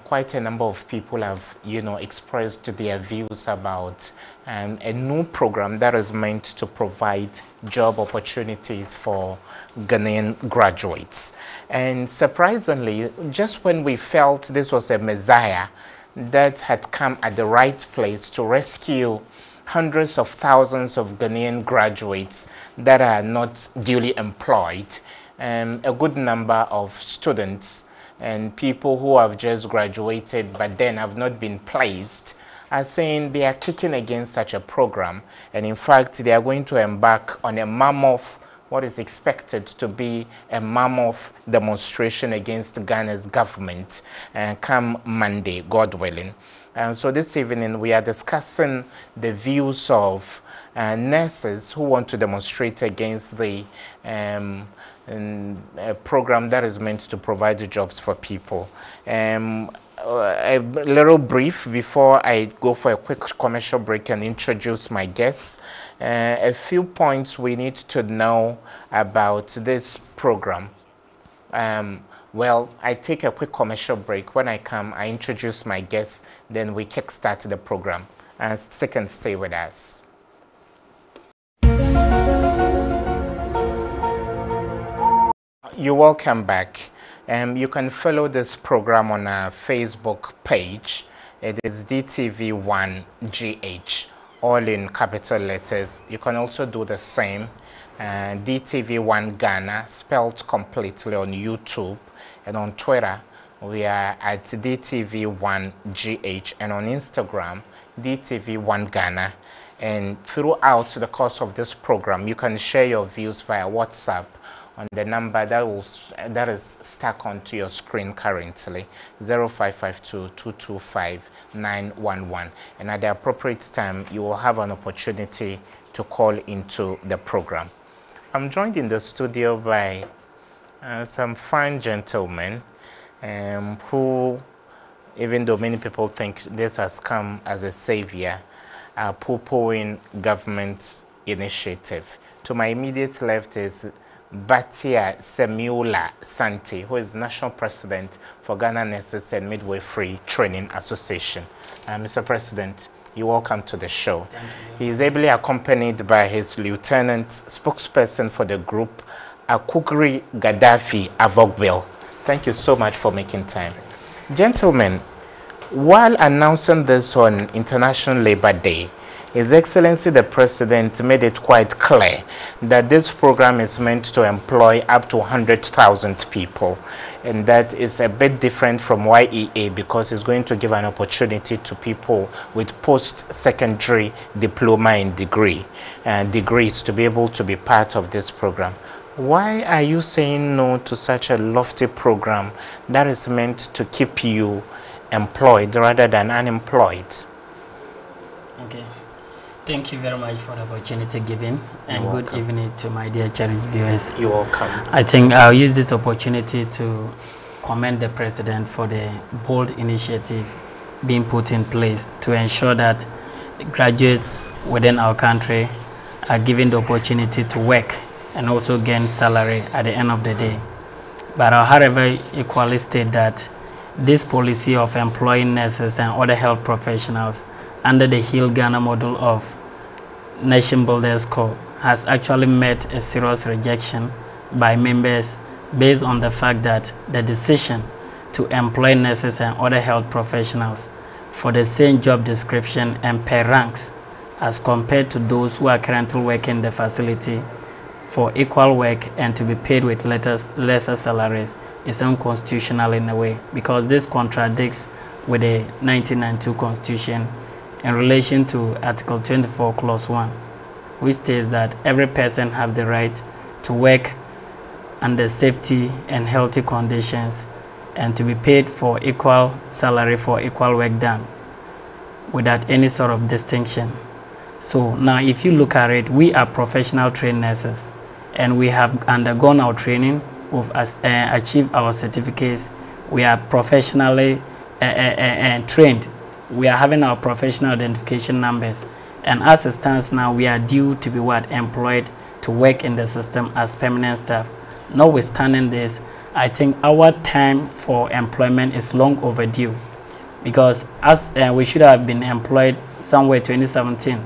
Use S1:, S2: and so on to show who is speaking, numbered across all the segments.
S1: quite a number of people have, expressed their views about a new program that is meant to provide job opportunities for Ghanaian graduates. And surprisingly, just when we felt this was a messiah that had come at the right place to rescue hundreds of thousands of Ghanaian graduates that are not duly employed, and a good number of students and people who have just graduated but then have not been placed are saying they are kicking against such a program. And in fact, they are going to embark on a mammoth, what is expected to be a mammoth demonstration against Ghana's government come Monday, God willing. And so this evening we are discussing the views of nurses who want to demonstrate against the a program that is meant to provide jobs for people. A little brief before I go for a quick commercial break and introduce my guests. A few points we need to know about this program. Well, I take a quick commercial break. When I come, I introduce my guests, then we kickstart the program. Stick and stay with us. You're welcome back. You can follow this program on our Facebook page. It is DTV1GH, all in capital letters. You can also do the same. DTV1 Ghana, spelled completely, on YouTube, and on Twitter we are at DTV1GH, and on Instagram DTV1 Ghana. And throughout the course of this program, you can share your views via WhatsApp on the number that is stuck onto your screen currently, 0552-225-911. And at the appropriate time, you will have an opportunity to call into the program. I'm joined in the studio by some fine gentlemen who, even though many people think this has come as a savior, are poo-pooing government initiative. To my immediate left is Batia Semiula Santi, who is National President for Ghana Nurses and Midwifery Training Association. Mr. President, you're welcome to the show. He is ably accompanied by his lieutenant, spokesperson for the group, Akugri Gaddafi Avogbil. Thank you so much for making time. Gentlemen, while announcing this on International Labour Day, His Excellency the President made it quite clear that this program is meant to employ up to 100,000 people, and that is a bit different from YEA because it's going to give an opportunity to people with post-secondary diploma and degrees to be able to be part of this program. Why are you saying no to such a lofty program that is meant to keep you employed rather than unemployed?
S2: Okay. Thank you very much for the opportunity given, and
S1: You're
S2: good
S1: welcome.
S2: evening to my dear cherished viewers.
S1: You're welcome.
S2: I think I'll use this opportunity to commend the President for the bold initiative being put in place to ensure that graduates within our country are given the opportunity to work and also gain salary at the end of the day. But I'll, however, equally state that this policy of employing nurses and other health professionals under the Heal Ghana model of Nation Builders Corps has actually met a serious rejection by members based on the fact that the decision to employ nurses and other health professionals for the same job description and pay ranks as compared to those who are currently working in the facility for equal work and to be paid with lesser salaries is unconstitutional in a way, because this contradicts with the 1992 Constitution in relation to Article 24, Clause 1, which states that every person has the right to work under safety and healthy conditions and to be paid for equal salary for equal work done without any sort of distinction. So now if you look at it, we are professional trained nurses and we have undergone our training, we've achieved our certificates, we are professionally trained. We are having our professional identification numbers, and as it stands now, we are due to be employed to work in the system as permanent staff. Notwithstanding this, I think our time for employment is long overdue. because as we should have been employed somewhere 2017,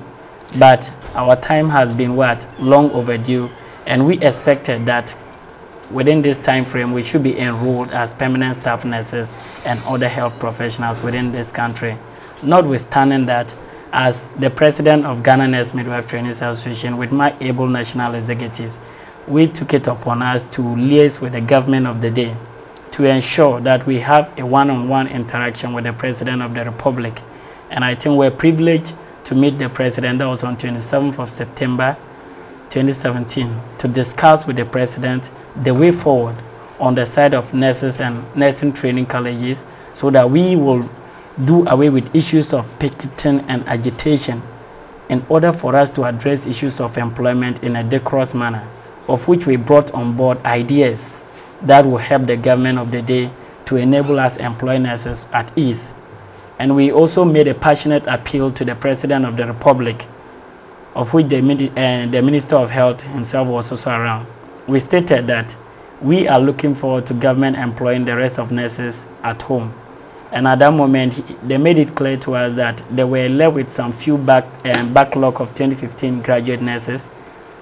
S2: but our time has been what, long overdue, and we expected that within this time frame we should be enrolled as permanent staff nurses and other health professionals within this country. Notwithstanding that, as the president of Ghana Nurse Midwife Training Association, with my able national executives, we took it upon us to liaise with the government of the day to ensure that we have a one-on-one interaction with the President of the Republic. And I think we're privileged to meet the President. That was on 27th of September 2017, to discuss with the President the way forward on the side of nurses and nursing training colleges, so that we will do away with issues of picketing and agitation in order for us to address issues of employment in a decorous manner, of which we brought on board ideas that will help the government of the day to enable us employ nurses at ease. And we also made a passionate appeal to the President of the Republic, of which the Minister of Health himself was also around. We stated that we are looking forward to government employing the rest of nurses at home. And at that moment, they made it clear to us that they were left with some few backlog of 2015 graduate nurses,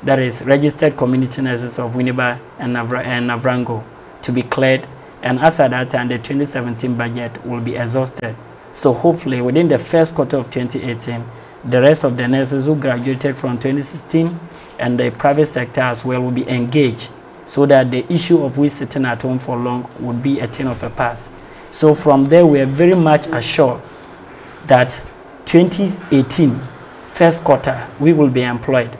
S2: that is registered community nurses of Winneba and Navrango, to be cleared. And as at that time, the 2017 budget will be exhausted. So hopefully within the first quarter of 2018, the rest of the nurses who graduated from 2016 and the private sector as well will be engaged, so that the issue of we sitting at home for long would be a thing of a past. So from there, we are very much assured that 2018 first quarter we will be employed,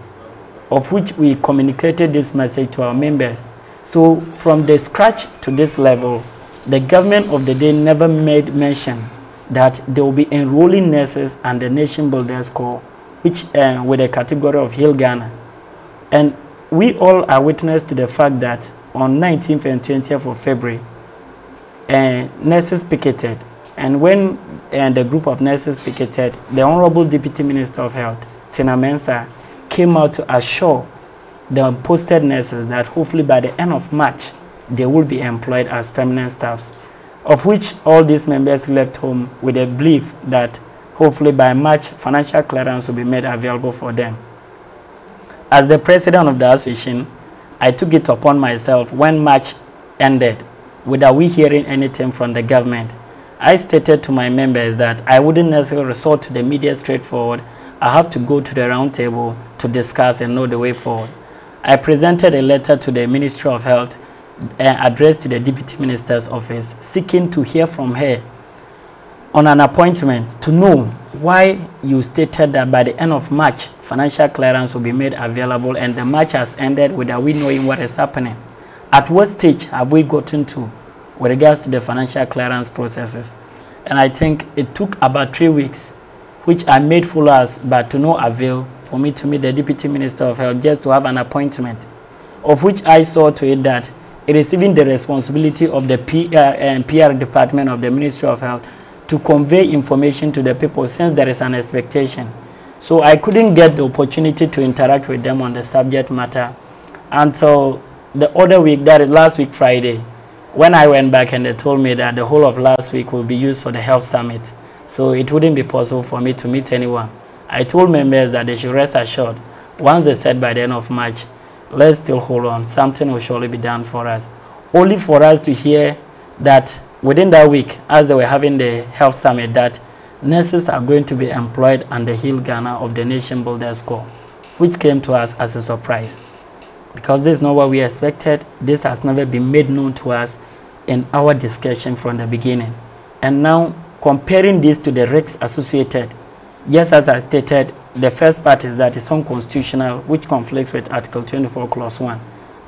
S2: of which we communicated this message to our members. So from the scratch to this level, the government of the day never made mention that they will be enrolling nurses and the Nation Builders Corps, which with a category of Hill Ghana. And we all are witness to the fact that on 19th and 20th of February, nurses picketed. And when the group of nurses picketed, the Honorable Deputy Minister of Health, Tina Mensah, came out to assure the posted nurses that hopefully by the end of March, they will be employed as permanent staffs, of which all these members left home with a belief that hopefully by March, financial clearance will be made available for them. As the president of the association, I took it upon myself when March ended, without we hearing anything from the government. I stated to my members that I wouldn't necessarily resort to the media straightforward. I have to go to the round table to discuss and know the way forward. I presented a letter to the Ministry of Health addressed to the Deputy Minister's office, seeking to hear from her on an appointment to know why you stated that by the end of March, financial clearance will be made available, and the March has ended without we knowing what is happening. At what stage have we gotten to with regards to the financial clearance processes? And I think it took about 3 weeks, which I made full hours, but to no avail, for me to meet the Deputy Minister of Health just to have an appointment, of which I saw to it that it is even the responsibility of the PR department of the Ministry of Health to convey information to the people, since there is an expectation. So I couldn't get the opportunity to interact with them on the subject matter until the other week, that is last week Friday, when I went back and they told me that the whole of last week will be used for the health summit. So it wouldn't be possible for me to meet anyone. I told members that they should rest assured. Once they said by the end of March, let's still hold on, something will surely be done for us. Only for us to hear that within that week, as they were having the health summit, that nurses are going to be employed under Hill Ghana of the Nation Builders Corps, which came to us as a surprise. Because this is not what we expected. This has never been made known to us in our discussion from the beginning. And now, comparing this to the risks associated, just as I stated, the first part is that it's unconstitutional, which conflicts with Article 24, Clause 1.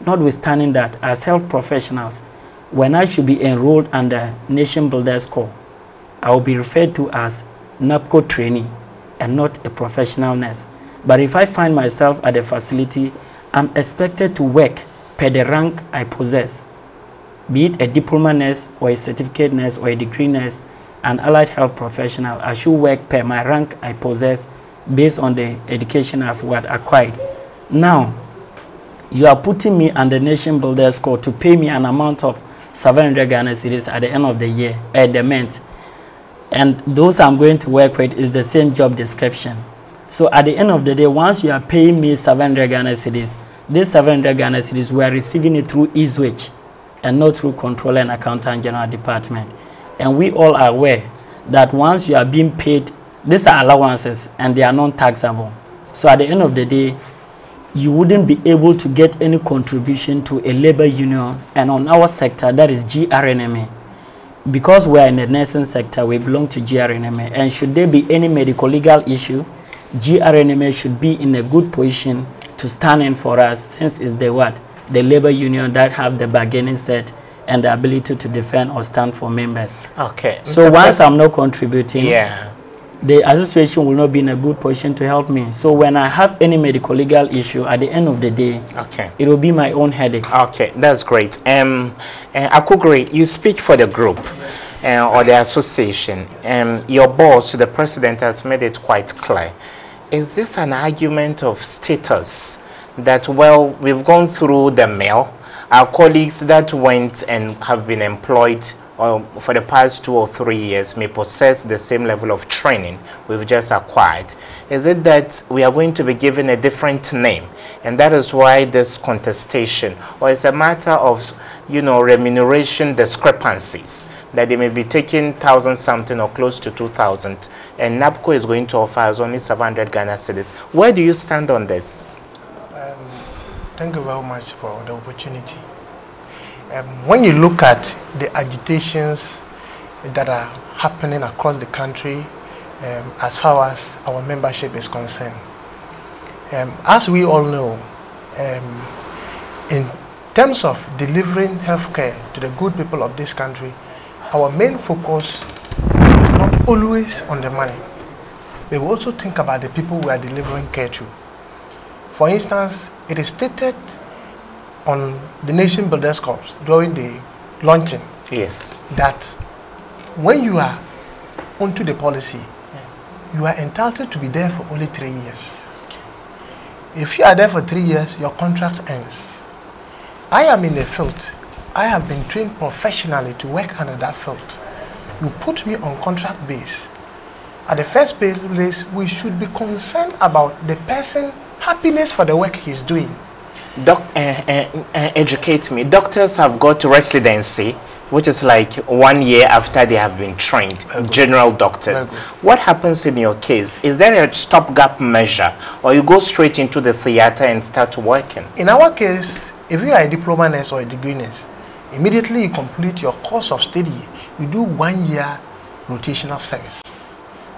S2: Notwithstanding that, as health professionals, when I should be enrolled under Nation Builders Corps, I will be referred to as NAPCO trainee and not a professional nurse. But if I find myself at the facility, I'm expected to work per the rank I possess, be it a diploma nurse or a certificate nurse or a degree nurse, an allied health professional. I should work per my rank I possess based on the education I've acquired. Now, you are putting me under Nation Builders Corps to pay me an amount of 700 Ghana cedis at the end of the year, at the month. and those I'm going to work with is the same job description. So at the end of the day, once you are paying me 700 Ghana cedis, this 700 Ghana cedis, we are receiving it through eSwitch and not through Controller and Accountant General Department. And we all are aware that once you are being paid, these are allowances and they are non-taxable. So at the end of the day, you wouldn't be able to get any contribution to a labor union. And on our sector, that is GRNMA. Because we are in the nursing sector, we belong to GRNMA. And should there be any medical legal issue, GRNMA should be in a good position to stand in for us, since it's the what? The labor union that have the bargaining set and the ability to defend or stand for members.
S1: Okay.
S2: So once I'm not contributing,
S1: yeah,
S2: the association will not be in a good position to help me. So when I have any medical legal issue, at the end of the day,
S1: okay,
S2: it will be my own headache.
S1: Okay, that's great. Akugri, you speak for the group or the association. Your boss, the president, has made it quite clear. Is this an argument of status that, well, we've gone through the mill, our colleagues that went and have been employed for the past 2 or 3 years may possess the same level of training we've just acquired? Is it that we are going to be given a different name, and that is why this contestation, or it's a matter of, you know, remuneration discrepancies, that they may be taking 1,000 something or close to 2,000, and NABCO is going to offer us only 700 Ghana cedis? Where do you stand on this?
S3: Thank you very much for the opportunity. When you look at the agitations that are happening across the country, as far as our membership is concerned, as we all know, in terms of delivering healthcare to the good people of this country, our main focus is not always on the money. We will also think about the people we are delivering care to. For instance, it is stated on the Nation Builders Corps during the launching,
S1: yes,
S3: that when you are onto the policy, you are entitled to be there for only 3 years. If you are there for 3 years, your contract ends. I am in the field. I have been trained professionally to work under that field. You put me on contract base. At the first place, we should be concerned about the person's happiness for the work he's doing.
S1: Educate me. Doctors have got residency, which is like 1 year after they have been trained, general doctors. What happens in your case? Is there a stopgap measure, or you go straight into the theater and start working?
S3: In our case, if you are a diploma nurse or a degree nurse, immediately you complete your course of study, you do 1 year rotational service,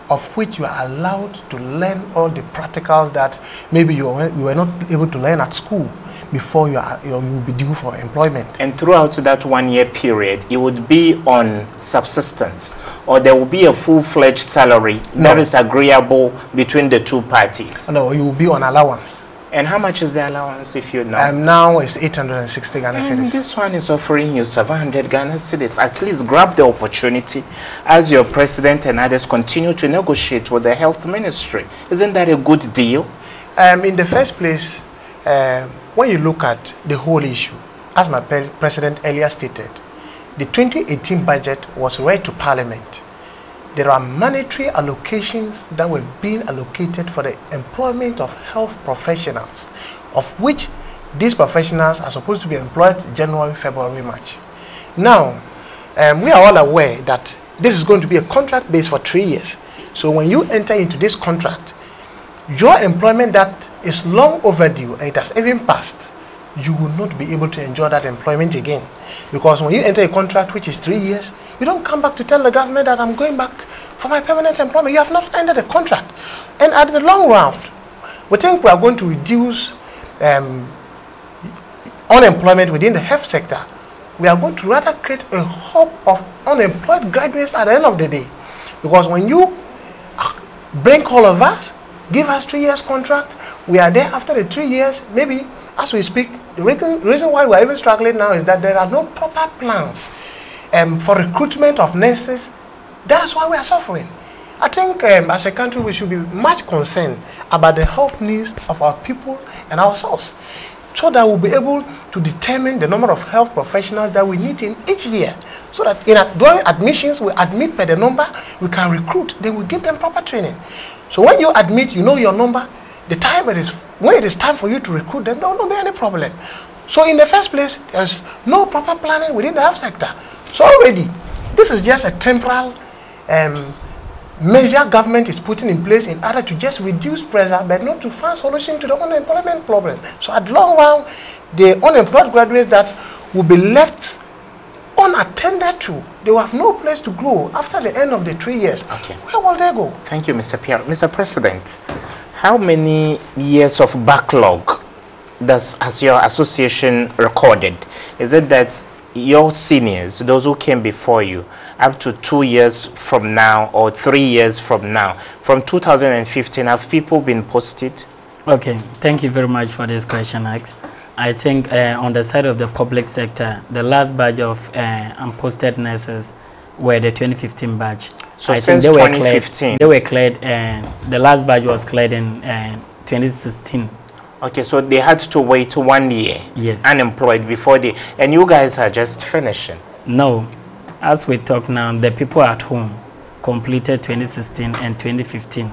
S3: of which you are allowed to learn all the practicals that maybe you were not able to learn at school before you will be due for employment.
S1: And throughout that 1 year period, you would be on subsistence, or there will be a full-fledged salary that is agreeable between the two parties?
S3: No, you will be on allowance.
S1: And how much is the allowance, if you know?
S3: Now it's 860 Ghana cedis.
S1: This one is offering you 700 Ghana cedis. At least grab the opportunity as your president and others continue to negotiate with the health ministry. Isn't that a good deal?
S3: In the first place, when you look at the whole issue, as my president earlier stated, the 2018 budget was read to Parliament. There are monetary allocations that were being allocated for the employment of health professionals, of which these professionals are supposed to be employed January, February, March. Now, we are all aware that this is going to be a contract based for 3 years. So when you enter into this contract, your employment that is long overdue and it has even passed, you will not be able to enjoy that employment again. Because when you enter a contract which is 3 years, you don't come back to tell the government that I'm going back for my permanent employment. You have not ended the contract. And at the long run, we think we are going to reduce unemployment within the health sector. We are going to rather create a hub of unemployed graduates at the end of the day. Because when you bring all of us, give us 3 years contract, we are there after the 3 years, maybe as we speak. The reason why we are even struggling now is that there are no proper plans for recruitment of nurses. That's why we are suffering. I think as a country we should be much concerned about the health needs of our people and ourselves. so that we'll be able to determine the number of health professionals that we need in each year. So that during admissions, we admit per the number, we can recruit, then we give them proper training. So when you admit, you know your number, the time when it is time for you to recruit them, there will not be any problem. So in the first place, there is no proper planning within the health sector. So already, this is just a temporal measure government is putting in place in order to just reduce pressure, but not to find solution to the unemployment problem. So at long run, the unemployed graduates that will be left unattended to, they will have no place to grow after the end of the 3 years.
S1: Okay.
S3: Where will they go?
S1: Thank you, Mr. Pierre. Mr. President, how many years of backlog has your association recorded? Is it that your seniors, those who came before you, up to 2 years from now or 3 years from now, from 2015, have people been posted?
S2: Okay, thank you very much for this question, Alex. I think on the side of the public sector, the last batch of unposted nurses were the 2015 batch.
S1: So
S2: I
S1: since
S2: think
S1: 2015?
S2: They were cleared, the last batch was cleared in 2016.
S1: Okay, so they had to wait 1 year,
S2: yes,
S1: unemployed before they, and you guys are just finishing.
S2: No, as we talk now, the people at home completed 2016 and 2015.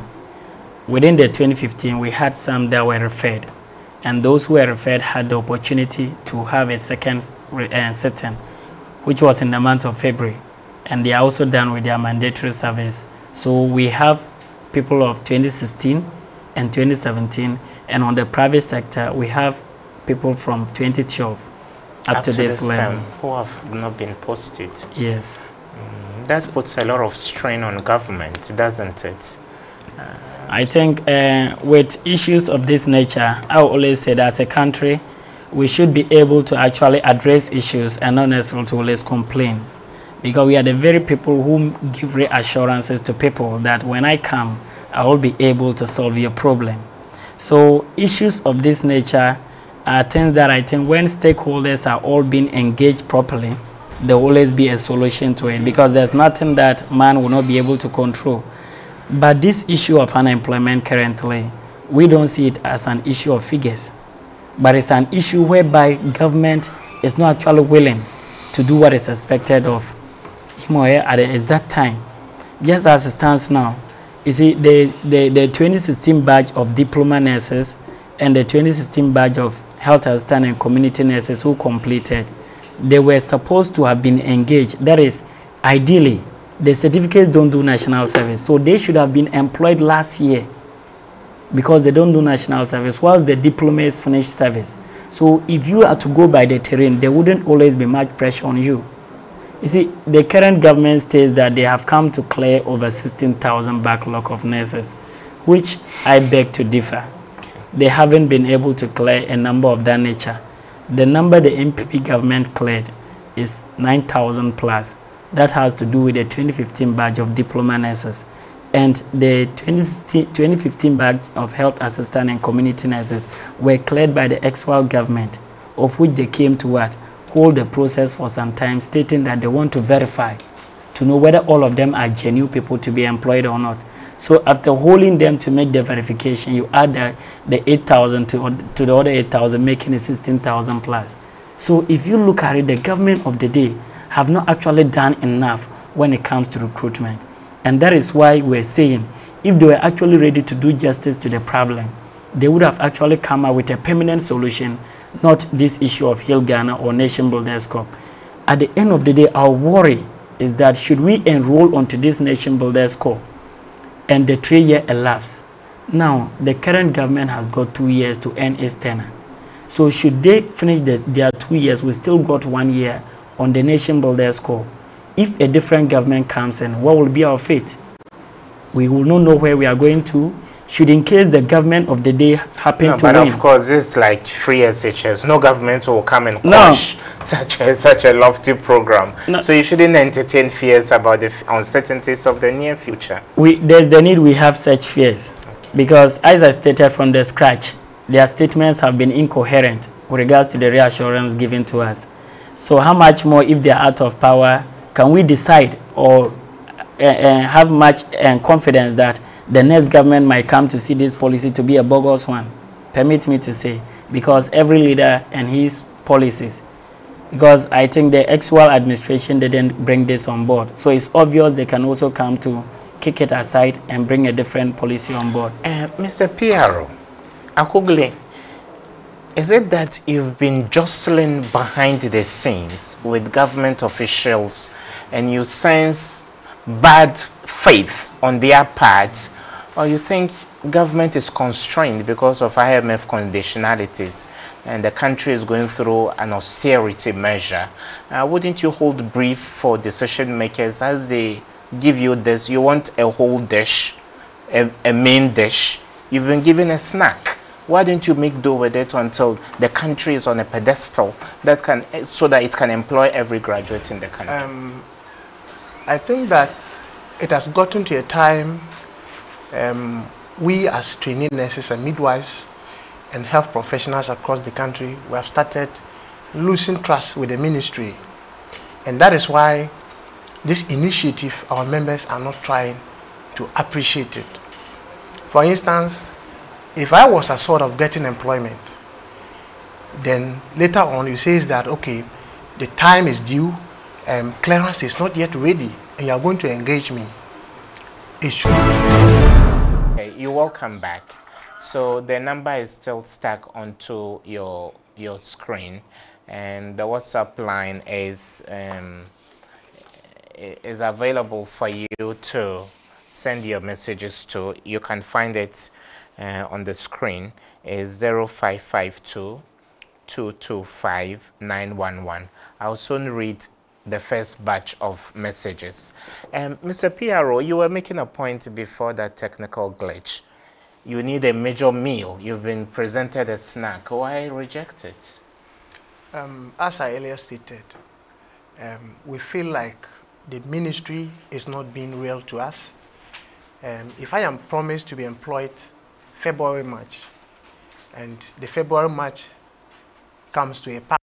S2: Within the 2015, we had some that were referred, and those who were referred had the opportunity to have a second sitting, which was in the month of February, and they are also done with their mandatory service. So we have people of 2016 and 2017, and on the private sector, we have people from 2012 up to this level
S1: who have not been posted.
S2: Yes.
S1: That puts a lot of strain on government, doesn't it?
S2: I think with issues of this nature, I always say that as a country, we should be able to actually address issues and not necessarily to always complain. Because we are the very people who give reassurances to people that when I come, I will be able to solve your problem. So issues of this nature are things that I think when stakeholders are all being engaged properly, there will always be a solution to it, because there's nothing that man will not be able to control. But this issue of unemployment currently, we don't see it as an issue of figures, but it's an issue whereby government is not actually willing to do what is expected of him or her at the exact time. Just as it stands now, you see, the 2016 batch of diploma nurses and the 2016 batch of health assistant and community nurses who completed, they were supposed to have been engaged. That is, ideally, the certificates don't do national service, so they should have been employed last year because they don't do national service, whilst the diplomas finished service. So if you are to go by the terrain, there wouldn't always be much pressure on you. You see, the current government states that they have come to clear over 16,000 backlog of nurses, which I beg to differ. They haven't been able to clear a number of that nature. The number the MPP government cleared is 9,000 plus. That has to do with the 2015 batch of diploma nurses. And the 2015 batch of health assistant and community nurses were cleared by the actual government, of which they came to what? Hold the process for some time, stating that they want to verify to know whether all of them are genuine people to be employed or not. So after holding them to make the verification, you add the 8,000 to the other 8,000, making it 16,000 plus. So if you look at it, the government of the day have not actually done enough when it comes to recruitment. And that is why we're saying, if they were actually ready to do justice to the problem, they would have actually come up with a permanent solution, not this issue of Hill Ghana or Nation Builders Corp. At the end of the day, our worry is that should we enroll onto this Nation Builders Corp and the 3 year elapse, now the current government has got 2 years to end its tenure. So should they finish their 2 years, we still got 1 year on the Nation Builders Corp. If a different government comes in, what will be our fate? We will not know where we are going to. Should in case the government of the day happen to win.
S1: But of course, it's like free SHS. No government will come and quash such a lofty program. No. So you shouldn't entertain fears about the uncertainties of the near future.
S2: There's the need we have such fears. Okay. Because as I stated from the scratch, their statements have been incoherent with regards to the reassurance given to us. So how much more, if they are out of power, can we decide or have much confidence that the next government might come to see this policy to be a bogus one? permit me to say, because every leader and his policies, because I think the actual administration didn't bring this on board. So it's obvious they can also come to kick it aside and bring a different policy on board.
S1: Mr. Piaro, Akugle, is it that you've been jostling behind the scenes with government officials and you sense bad faith on their part, or you think government is constrained because of IMF conditionalities and the country is going through an austerity measure? Wouldn't you hold brief for decision makers as they give you this? You want a whole dish, a main dish. You've been given a snack. Why don't you make do with it until the country is on a pedestal that can, so that it can employ every graduate in the country?
S3: I think that it has gotten to a time we as trainee nurses and midwives and health professionals across the country, we have started losing trust with the ministry. And that is why this initiative, our members are not trying to appreciate it. For instance, if I was a sort of getting employment, then later on you say that, okay, the time is due, clearance is not yet ready, and you are going to engage me. It should.
S1: Okay, you're welcome back. So the number is still stuck onto your screen, and the WhatsApp line is available for you to send your messages to. You can find it on the screen. Is 0552 225 911. I'll soon read the first batch of messages. Mr. PRO, you were making a point before that technical glitch. You need a major meal. You've been presented a snack. Why reject it?
S3: As I earlier stated, we feel like the ministry is not being real to us. If I am promised to be employed February, March, and the February, March comes to a pass.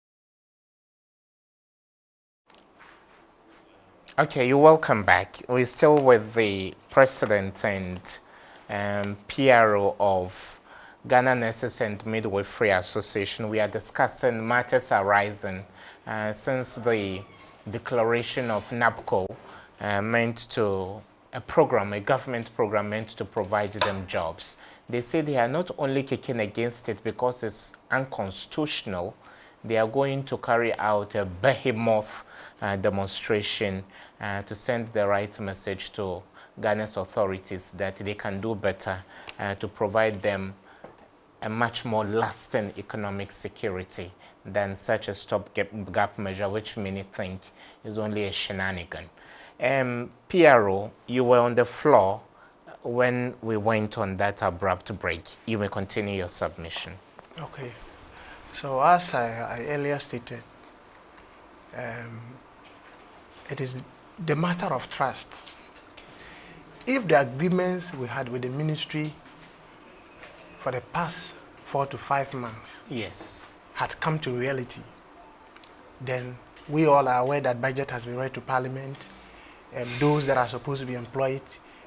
S1: Okay, you're welcome back. We're still with the president and PRO of Ghana Nurses and Midwifery Association. We are discussing matters arising since the declaration of NAPCO meant to a government program meant to provide them jobs. They say they are not only kicking against it because it's unconstitutional, they are going to carry out a behemoth demonstration to send the right message to Ghana's authorities that they can do better to provide them a much more lasting economic security than such a stopgap measure, which many think is only a shenanigan. PRO, you were on the floor when we went on that abrupt break. You may continue your submission.
S3: Okay. So as I earlier stated, it is the matter of trust. If the agreements we had with the ministry for the past 4 to 5 months had come to reality, then we all are aware that budget has been read to Parliament, and those that are supposed to be employed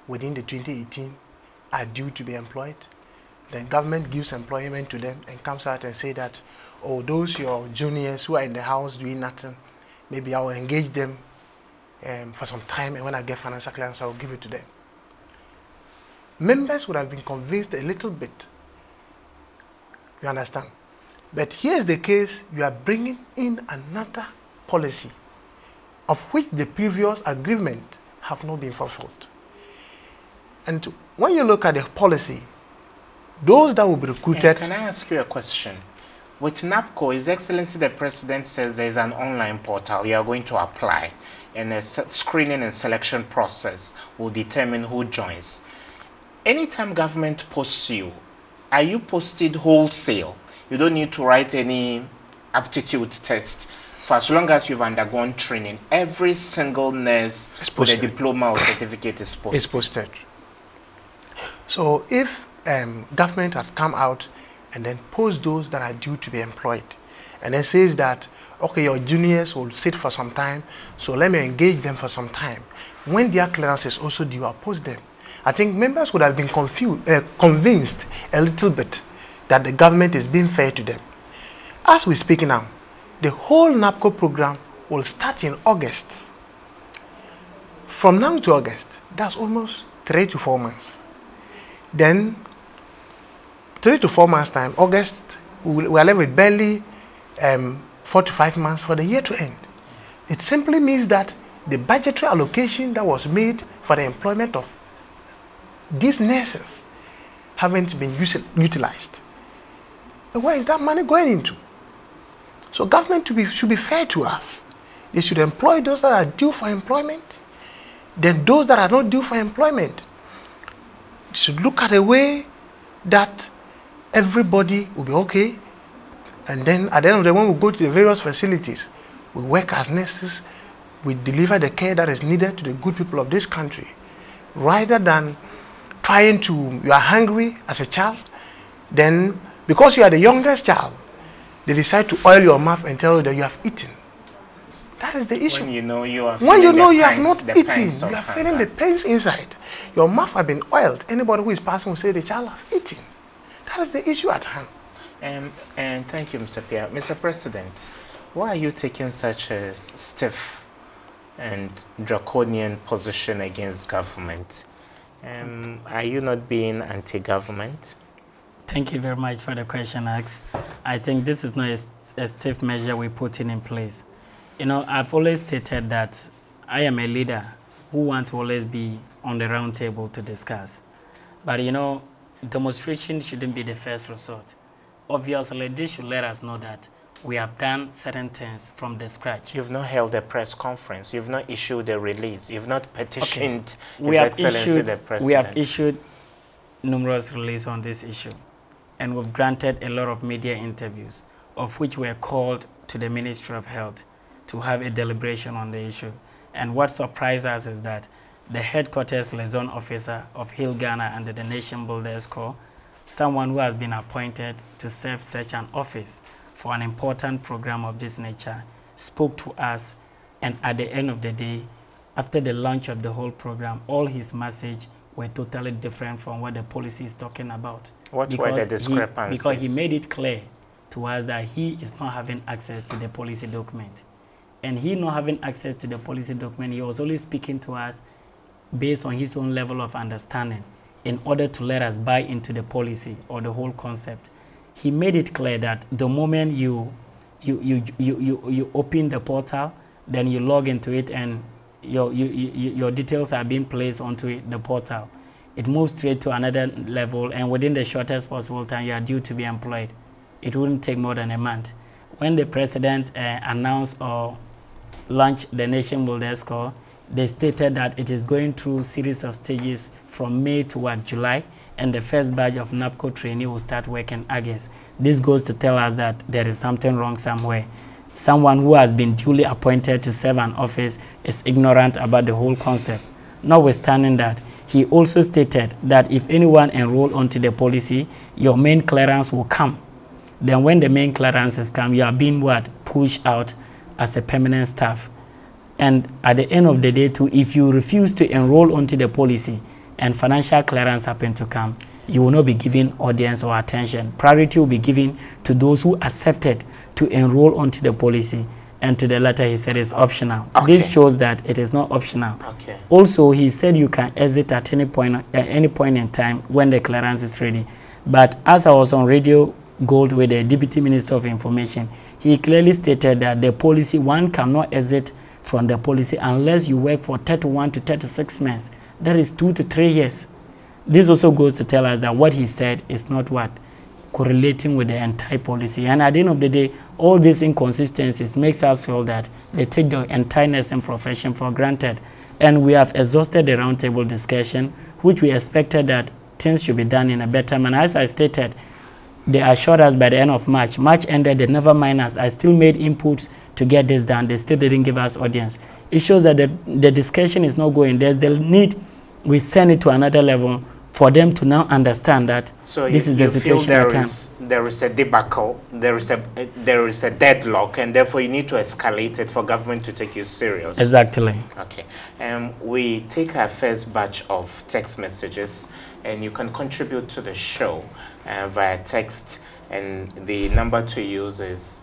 S3: within the 2018 are due to be employed. Then government gives employment to them and comes out and say that, oh, those your juniors who are in the house doing nothing, maybe I will engage them for some time, and when I get financial clearance, I will give it to them. Members would have been convinced a little bit. You understand? But here's the case: you are bringing in another policy of which the previous agreement have not been fulfilled. And when you look at the policy, those that will be recruited...
S1: Can I ask you a question? With NAPCO, His Excellency the President says there's an online portal. You are going to apply, and a screening and selection process will determine who joins. Anytime government posts you, are you posted wholesale? You don't need to write any aptitude test. For as long as you've undergone training, every single nurse with a diploma or certificate is posted.
S3: It's posted. So if government had come out and then post those that are due to be employed, and then says that, okay, your juniors will sit for some time, so let me engage them for some time. When their clearance is also due, I'll post them. I think members would have been convinced a little bit that the government is being fair to them. As we speak now, the whole NAPCO program will start in August. From now to August, that's almost 3 to 4 months. Then, 3 to 4 months time, August, we are left with barely 4 to 5 months for the year to end. It simply means that the budgetary allocation that was made for the employment of these nurses haven't been utilized. And where is that money going into? So government should be fair to us. They should employ those that are due for employment. Then those that are not due for employment should look at a way that everybody will be okay. And then at the end of the day, when we go to the various facilities, we work as nurses, we deliver the care that is needed to the good people of this country, rather than trying to, you are hungry as a child, then because you are the youngest child, they decide to oil your mouth and tell you that you have eaten. That is the issue.
S1: When you know you are
S3: when you know you have not eaten,
S1: you
S3: are feeling the pains inside. Your mouth has been oiled. Anybody who is passing will say the child has eaten. That is the issue at hand.
S1: And thank you, Mr. Pierre. Mr. President, why are you taking such a stiff and draconian position against government? Are you not being anti-government?
S2: Thank you very much for the question, Ax. I think this is not a stiff measure we're putting in place. You know, I've always stated that I am a leader who wants to always be on the round table to discuss. But, you know, demonstration shouldn't be the first resort. Obviously, this should let us know that we have done certain things from the scratch.
S1: You've not held a press conference. You've not issued a release. You've not petitioned
S2: His Excellency the President. We have issued numerous releases on this issue. And we've granted a lot of media interviews, of which were called to the Ministry of Health to have a deliberation on the issue. And what surprised us is that the headquarters liaison officer of Hill Ghana under the Nation Builders Corps, someone who has been appointed to serve such an office for an important program of this nature, spoke to us, and at the end of the day, after the launch of the whole program, all his message were totally different from what the policy is talking about.
S1: What were the discrepancies?
S2: Because he made it clear to us that he is not having access to the policy document. And he not having access to the policy document, he was only speaking to us based on his own level of understanding in order to let us buy into the policy or the whole concept. He made it clear that the moment you open the portal, then you log into it and your details are being placed onto the portal. It moves straight to another level, and within the shortest possible time, you are due to be employed. It wouldn't take more than a month. When the president announced or launched the Nation Builders Corps, they stated that it is going through a series of stages from May to July, and the first batch of NAPCO trainee will start work in August. This goes to tell us that there is something wrong somewhere. Someone who has been duly appointed to serve an office is ignorant about the whole concept. Notwithstanding that, he also stated that if anyone enroll onto the policy, your main clearance will come. Then when the main clearances come, you are being pushed out as a permanent staff. And at the end of the day too, if you refuse to enroll onto the policy and financial clearance happen to come, you will not be given audience or attention. Priority will be given to those who accepted to enroll onto the policy. And to the letter, he said it's optional.
S1: Okay.
S2: This shows that it is not optional.
S1: Okay.
S2: Also, he said you can exit at any point in time when the clearance is ready. But as I was on Radio Gold with the Deputy Minister of Information, he clearly stated that the policy, one cannot exit from the policy unless you work for 31 to 36 months. That is 2 to 3 years. This also goes to tell us that what he said is not correlating with the entire policy. And at the end of the day, all these inconsistencies makes us feel that they take the entire nursing profession for granted. And we have exhausted the roundtable discussion, which we expected that things should be done in a better manner. As I stated, they assured us by the end of March. March ended, they never mind us. I still made inputs to get this done. They still didn't give us audience. It shows that the discussion is not going. There's the need, we send it to another level for them to now understand that
S1: so
S2: this is the situation at hand.
S1: There is a debacle, there is a deadlock, and therefore you need to escalate it for government to take you serious.
S2: Exactly.
S1: Okay. We take our first batch of text messages, and you can contribute to the show via text, and the number to use is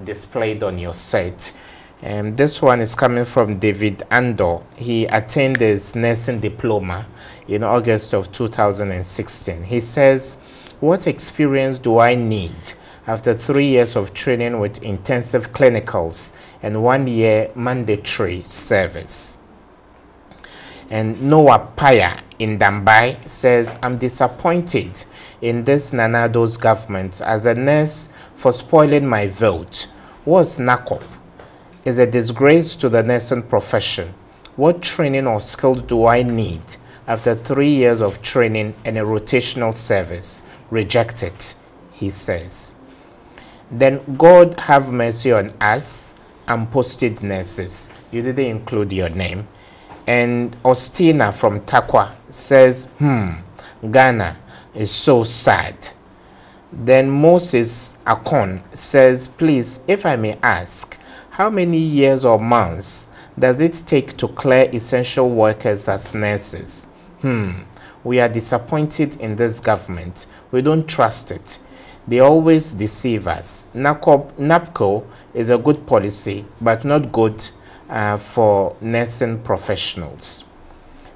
S1: displayed on your set. This one is coming from David Andor. He attained his nursing diploma in August of 2016. He says, what experience do I need after 3 years of training with intensive clinicals and 1 year mandatory service? And Noah Paya in Dambai says, I'm disappointed in this Nanado's government as a nurse for spoiling my vote. What's NACOP? Is a disgrace to the nursing profession. What training or skills do I need after 3 years of training and a rotational service? Reject it, he says. Then God have mercy on us and posted nurses. You didn't include your name. And Ostina from Takwa says, Ghana is so sad. Then Moses Akon says, please, if I may ask, how many years or months does it take to clear essential workers as nurses? We are disappointed in this government. We don't trust it. They always deceive us. NAPCO is a good policy, but not good for nursing professionals.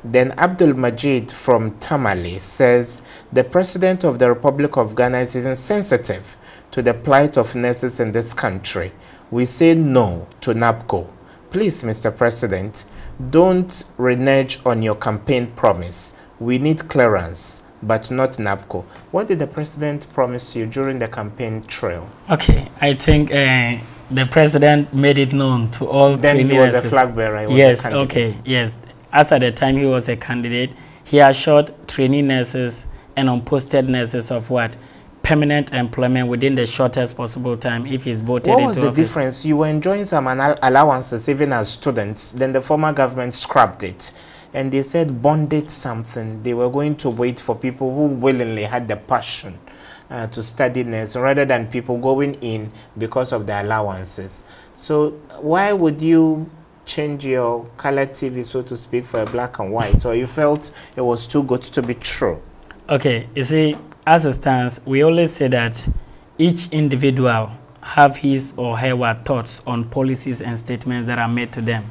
S1: Then Abdul Majid from Tamale says, the President of the Republic of Ghana is insensitive to the plight of nurses in this country. We say no to NAPCO. Please, Mr. President, don't renege on your campaign promise. We need clearance, but not NAPCO. What did the president promise you during the campaign trail?
S2: Okay, I think the president made it known to all
S1: then
S2: trainee
S1: he was
S2: nurses.
S1: A flag bearer.
S2: Yes, okay, yes. As at the time he was a candidate, he assured trainee nurses and unposted nurses of what? Permanent employment within the shortest possible time if he's voted into office.
S1: What was the difference? You were enjoying some allowances even as students. Then the former government scrapped it. And they said bonded something. They were going to wait for people who willingly had the passion to study nursing rather than people going in because of the allowances. So why would you change your color TV, so to speak, for a black and white? Or you felt it was too good to be true?
S2: Okay, you see, as it stands, we always say that each individual have his or her thoughts on policies and statements that are made to them.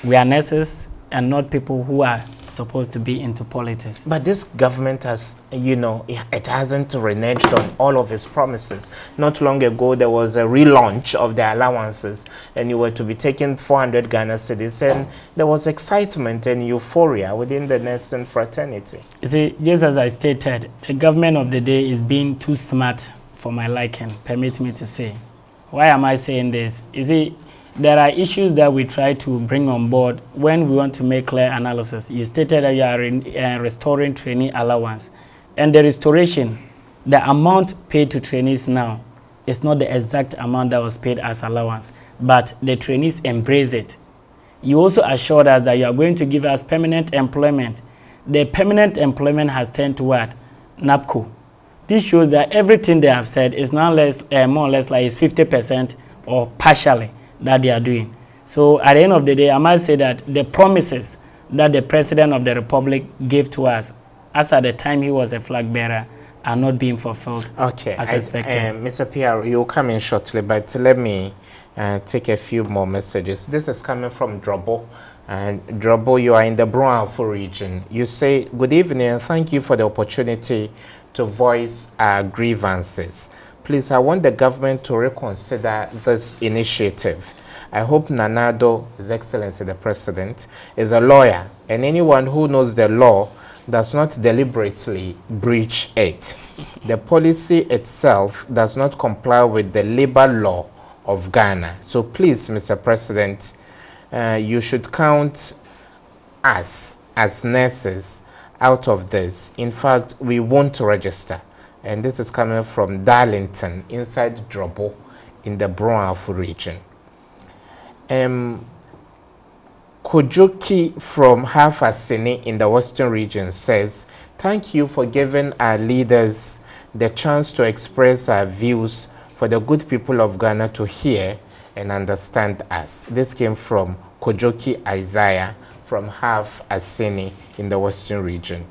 S2: We are nurses and not people who are supposed to be into politics.
S1: But this government has, you know, it hasn't reneged on all of its promises. Not long ago, there was a relaunch of the allowances, and you were to be taking 400 Ghana cedis, and there was excitement and euphoria within the nursing fraternity.
S2: You see, just as I stated, the government of the day is being too smart for my liking, permit me to say. Why am I saying this? You see, there are issues that we try to bring on board when we want to make clear analysis. You stated that you are restoring trainee allowance. And the restoration, the amount paid to trainees now is not the exact amount that was paid as allowance, but the trainees embrace it. You also assured us that you are going to give us permanent employment. The permanent employment has turned to what? NAPCO. This shows that everything they have said is now more or less like it's 50% or partially that they are doing. So at the end of the day, I must say that the promises that the President of the Republic gave to us, as at the time he was a flag bearer, are not being fulfilled as expected.
S1: Mr. PR, you'll come in shortly, but let me take a few more messages. This is coming from Drobo. And Drobo, you are in the Brownful region. You say, good evening, and thank you for the opportunity to voice our grievances. Please, I want the government to reconsider this initiative. I hope Nanado, His Excellency the President, is a lawyer, and anyone who knows the law does not deliberately breach it. The policy itself does not comply with the labor law of Ghana. So please, Mr. President, you should count us as nurses out of this. In fact, we won't register. And this is coming from Darlington, inside Drobo, in the Brownful region. Kojoki from Hafasini in the Western region says, thank you for giving our leaders the chance to express our views for the good people of Ghana to hear and understand us. This came from Kojoki Isaiah from Hafasini in the Western region.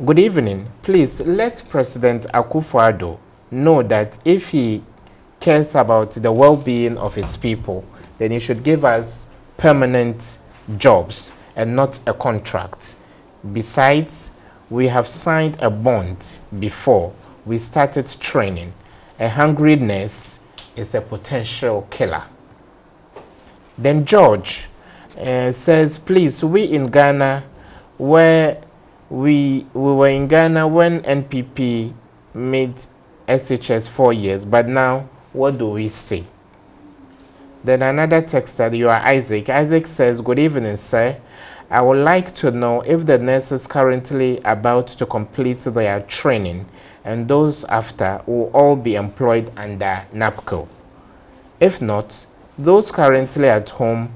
S1: Good evening. Please let President Akufo-Addo know that if he cares about the well-being of his people, then he should give us permanent jobs and not a contract. Besides, we have signed a bond before we started training. A hungry nurse is a potential killer. Then George says, please, we in Ghana, where we were in Ghana when NPP made SHS 4 years, but now what do we say? Then another texter, you are Isaac. Isaac says, good evening, sir. I would like to know if the nurses currently about to complete their training and those after will all be employed under NAPCO. If not, those currently at home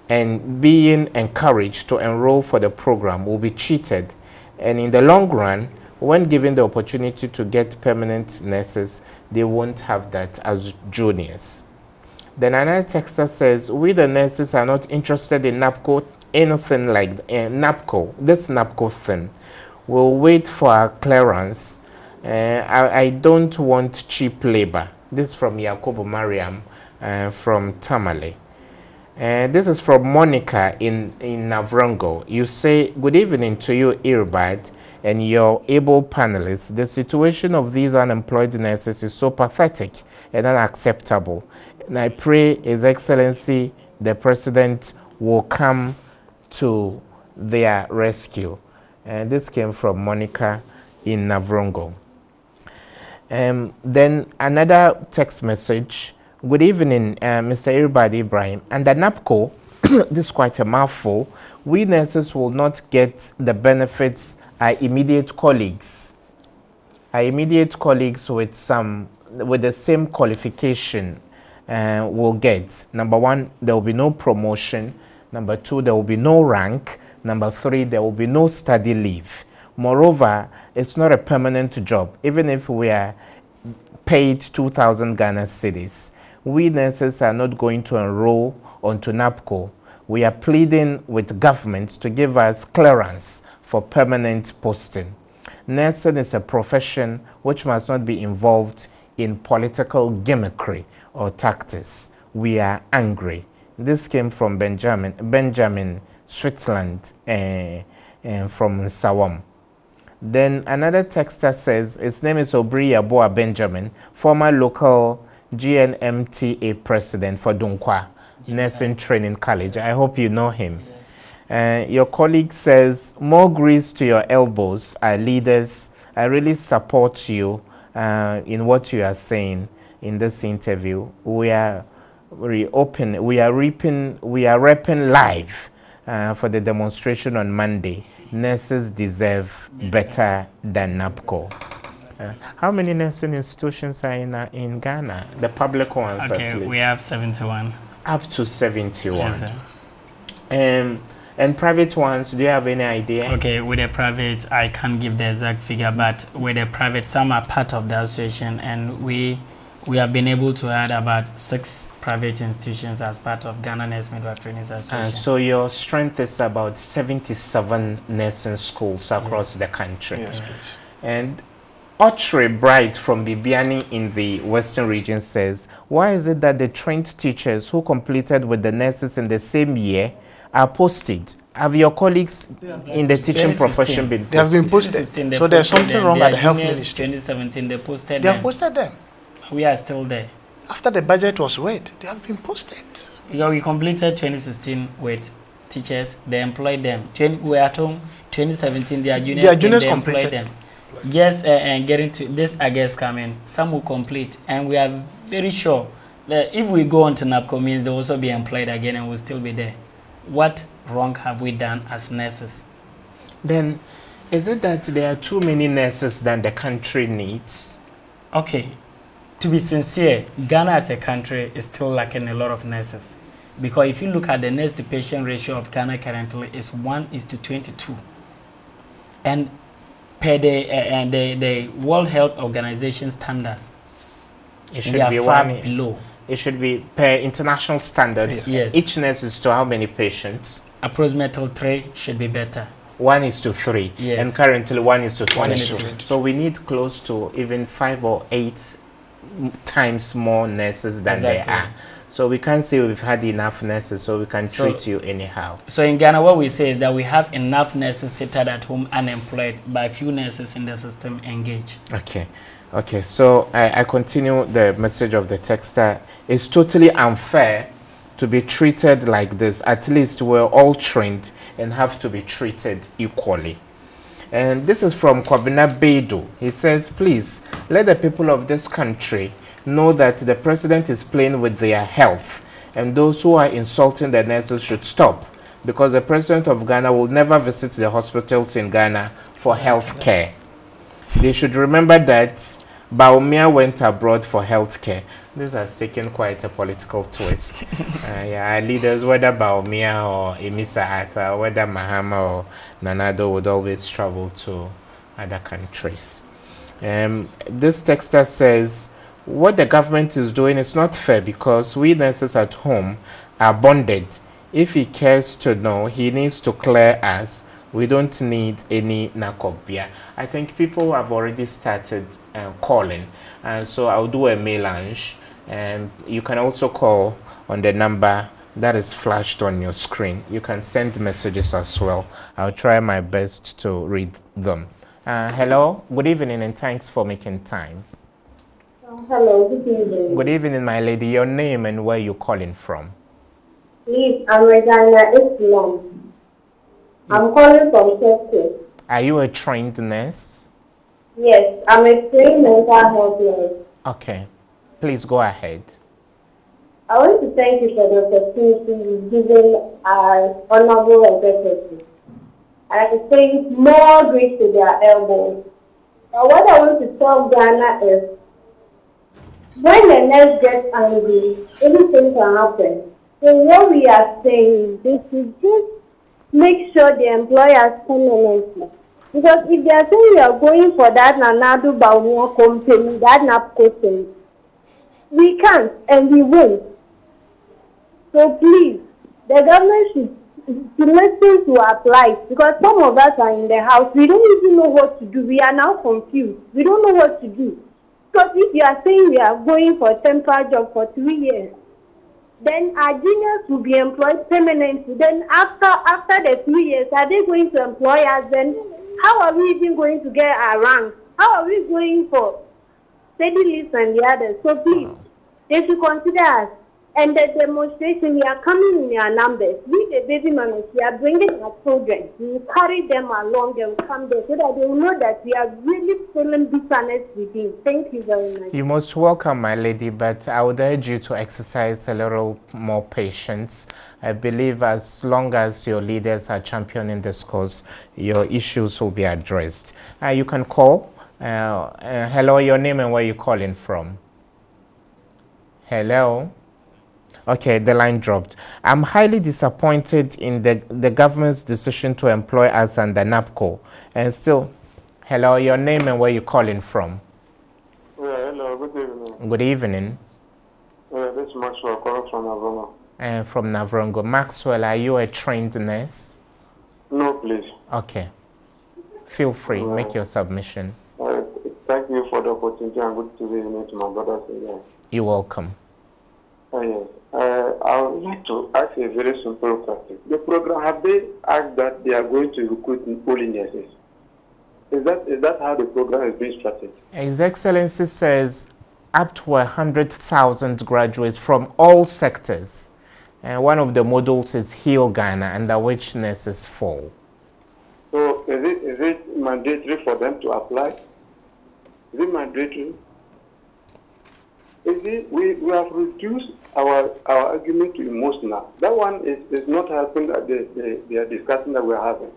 S1: and being encouraged to enroll for the program will be cheated, and in the long run, when given the opportunity to get permanent nurses, they won't have that as juniors. Then another texter says, we the nurses are not interested in NAPCO, anything like NAPCO, this NAPCO thing. We'll wait for our clearance. I don't want cheap labor. This is from Yakubu Mariam from Tamale. This is from Monica in Navrongo. You say, good evening to you, Irbad, and your able panelists. The situation of these unemployed nurses is so pathetic and unacceptable. And I pray His Excellency, the President, will come to their rescue. And this came from Monica in Navrongo. Then another text message. Good evening, Mr. Irbad Ibrahim. Under NAPCO, this is quite a mouthful, we nurses will not get the benefits our immediate colleagues. Our immediate colleagues with the same qualification will get. Number one, there will be no promotion. Number two, there will be no rank. Number three, there will be no study leave. Moreover, it's not a permanent job. Even if we are paid 2,000 Ghana cedis, we nurses are not going to enroll onto NAPCO. We are pleading with government to give us clearance for permanent posting. Nursing is a profession which must not be involved in political gimmickry or tactics. We are angry. This came from Benjamin, Switzerland, from Sawam. Then another texter says, his name is Obri Yaboa Benjamin, former local GNMTA president for Dunkwa Nursing Training College. I hope you know him. Yes. Your colleague says, more grease to your elbows, our leaders. I really support you in what you are saying in this interview. We are repping live for the demonstration on Monday. Nurses deserve better than NAPCO. How many nursing institutions are in Ghana? The public ones, at least.
S2: We have 71.
S1: Up to 71.
S2: Yes, sir.
S1: And private ones, do you have any idea?
S2: Okay, with the private, I can't give the exact figure, but with the private, some are part of the association, and we have been able to add about 6 private institutions as part of Ghana Nurse Midwife Training Association.
S1: So your strength is about 77 nursing schools across the country.
S3: Yes, please.
S1: And Autry Bright from Bibiani in the Western region says, why is it that the trained teachers who completed with the nurses in the same year are posted? Have your colleagues in the teaching profession been posted?
S3: They have been posted. So there's something wrong at the health ministry.
S2: 2017, they posted
S3: They have posted them.
S2: We are still there.
S3: After the budget was read, they have been posted.
S2: Yeah, we completed 2016 with teachers. They employed them. We were at home. 2017, their juniors completed them. Yes, and getting to this August coming, some will complete, and we are very sure that if we go on to NAPCO, means they will also be employed again and will still be there. What wrong have we done as nurses?
S1: Then, is it that there are too many nurses than the country needs?
S2: Okay, to be sincere, Ghana as a country is still lacking a lot of nurses. Because if you look at the nurse to patient ratio of Ghana currently is 1:22. And per the World Health Organization standards,
S1: It should
S2: we are
S1: be
S2: far
S1: one,
S2: below.
S1: it should be per international standards.
S2: Yes.
S1: Each nurse is to how many patients?
S2: Approximately 3 should be better.
S1: 1:3.
S2: Yes.
S1: And currently 1:22.
S3: 1:22.
S1: So we need close to even 5 or 8 times more nurses than
S2: Exactly.
S1: there are. So we can't say we've had enough nurses, so we can treat you anyhow.
S2: So in Ghana, what we say is that we have enough nurses seated at home unemployed, but few nurses in the system engaged.
S1: Okay. Okay, so I continue the message of the texter. It's totally unfair to be treated like this. At least we're all trained and have to be treated equally. And this is from Kwabena Beidou. He says, please, let the people of this country know that the president is playing with their health, and those who are insulting the nurses should stop, because the president of Ghana will never visit the hospitals in Ghana for health care. They should remember that Baumia went abroad for health care. This has taken quite a political twist. Yeah, our leaders, whether Baumia or Emisa Arthur, whether Mahama or Nanado, would always travel to other countries. This texter says, what the government is doing is not fair, because we nurses at home are bonded. If he cares to know, he needs to clear us. We don't need any nakobia. I think people have already started calling, and so I'll do a melange, and you can also call on the number that is flashed on your screen. You can send messages as well. I'll try my best to read them. Hello, good evening, and thanks for making time.
S4: Hello, good evening.
S1: Good evening, my lady. Your name and where you calling from?
S4: Please, I'm Regina Islam. I'm calling from Texas.
S1: Are you a trained nurse?
S4: Yes, I'm a trained mental health nurse.
S1: Okay. Please go ahead.
S4: I want to thank you for the opportunity you've given our honorable representatives. I say more grace to their elbows. But what I want to tell Ghana is, when the nurse gets angry, anything can happen. So what we are saying is they should just make sure they employ us permanently. Because if they are saying we are going for that Nanado Baumia company, that NAPCO thing, we can't and we won't. So please, the government should listen to our plight, because some of us are in the house, we don't even know what to do. We are now confused. We don't know what to do. Because if you are saying we are going for a temporary job for 3 years, then our juniors will be employed permanently. Then after the 3 years, are they going to employ us? Then how are we even going to get our rank? How are we going for steady leaves and the others? So please, they should consider us. And the demonstration, we are coming in our numbers. We, the baby mamas, we are bringing our children. We will carry them along. They will come there so that they will know that we are really feeling bitterness within. Thank you very much.
S1: You're most welcome, my lady, but I would urge you to exercise a little more patience. I believe as long as your leaders are championing this cause, your issues will be addressed. You can call. Hello, your name and where you're calling from. Hello. Okay, the line dropped. I'm highly disappointed in the government's decision to employ us under NAPCO. And still, hello, your name and where you're calling from.
S5: Yeah, hello, good evening.
S1: Good evening.
S5: Yeah, this is Maxwell calling from Navrongo.
S1: From Navrongo. Maxwell, are you a trained nurse?
S5: No, please.
S1: Okay. Feel free, make your submission.
S5: Thank you for the opportunity and good to be with my brothers again.
S1: You're welcome.
S5: Yes. I would like to ask a very simple question. The program, have they asked that they are going to recruit only nurses? Is that how the program is being structured?
S1: His Excellency says up to 100,000 graduates from all sectors. And one of the models is Heal Ghana, under which nurses fall.
S5: So is it mandatory for them to apply? Is it mandatory? We have reduced our argument to emotional. That one is not helping that they are discussing that we are having.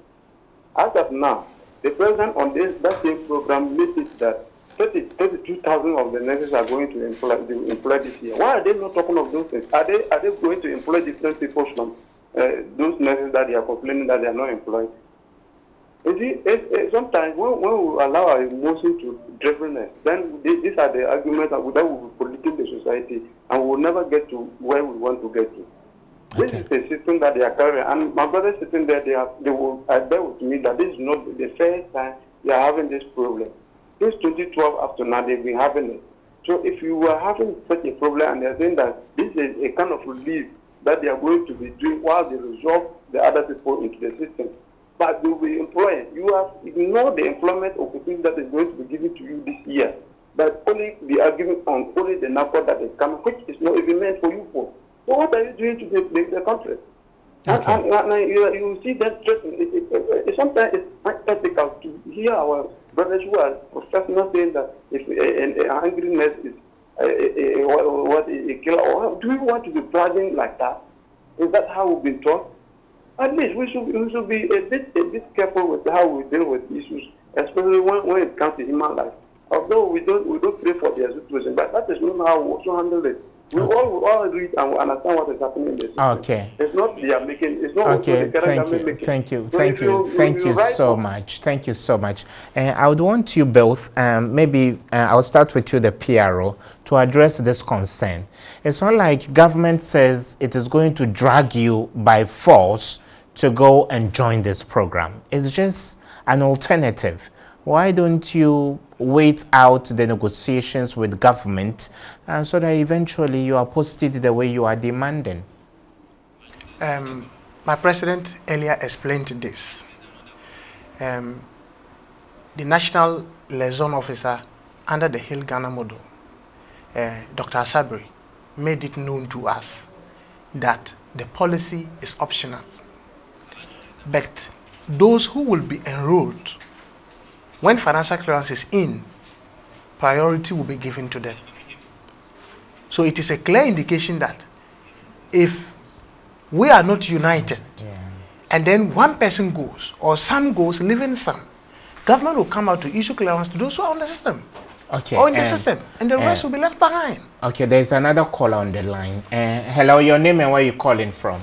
S5: As of now, the president on that same program made it that 32,000 of the nurses are going to employ this year. Why are they not talking of those things? Are they going to employ different people from those nurses that they are complaining that they are not employed? You see, sometimes when we allow our emotion to driven us, then these are the arguments that will be polluting the society, and we will never get to where we want to get to. Okay. This is a system that they are carrying, and my brother sitting there, they will bear with me that this is not the first time they are having this problem. Since 2012 up to now, they've been having it. So if you are having such a problem and they're saying that this is a kind of relief that they are going to be doing while they resolve the other people into the system, but they will be employing. You have ignored the employment opportunity that is going to be given to you this year, but only be arguing on only the number that is coming, which is not even meant for you for. So what are you doing to the country? Okay. And you see that sometimes it's unethical to hear our brothers who are professionals saying that if an angriness is a killer, or do we want to be bragging like that? Is that how we've been taught? At least we should be a bit careful with how we deal with issues, especially when it comes to human life. Although we don't pray for their situation, but that is not how we also handle it. We all read and understand what is happening in the system. Okay. It's not they are making. It's not okay. The government making.
S1: Thank you so much. Thank you so much. I would want you both. Maybe I'll start with you, the PRO, to address this concern. It's not like government says it is going to drag you by force to go and join this program. It's just an alternative. Why don't you wait out the negotiations with government so that eventually you are posted the way you are demanding?
S3: My president earlier explained this. The national liaison officer under the Hill Ghana model, Dr. Asabri, made it known to us that the policy is optional. But those who will be enrolled, when financial clearance is in, priority will be given to them. So it is a clear indication that if we are not united, and then one person goes, or some goes, leaving some, government will come out to issue clearance to those who are on the system. Okay. Or in the system, and the rest will be left behind.
S1: Okay, there's another caller on the line. Hello, your name and where you calling from?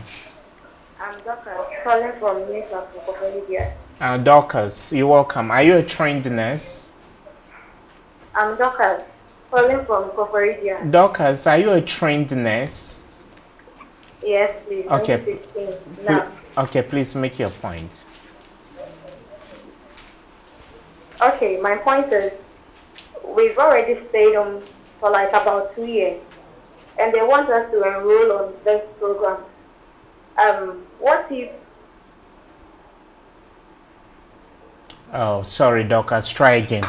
S4: I'm Doctor, calling from Nigeria.
S1: Dorcas, you're welcome. Are you a trained nurse?
S4: I'm Dorcas, calling from Koforidua.
S1: Dorcas, are you a trained nurse?
S4: Yes, please.
S1: Okay. Okay, please make your point.
S4: Okay, my point is, we've already stayed on for like about 2 years, and they want us to enroll on this program. What if...
S1: Oh, sorry, Dorcas, try again.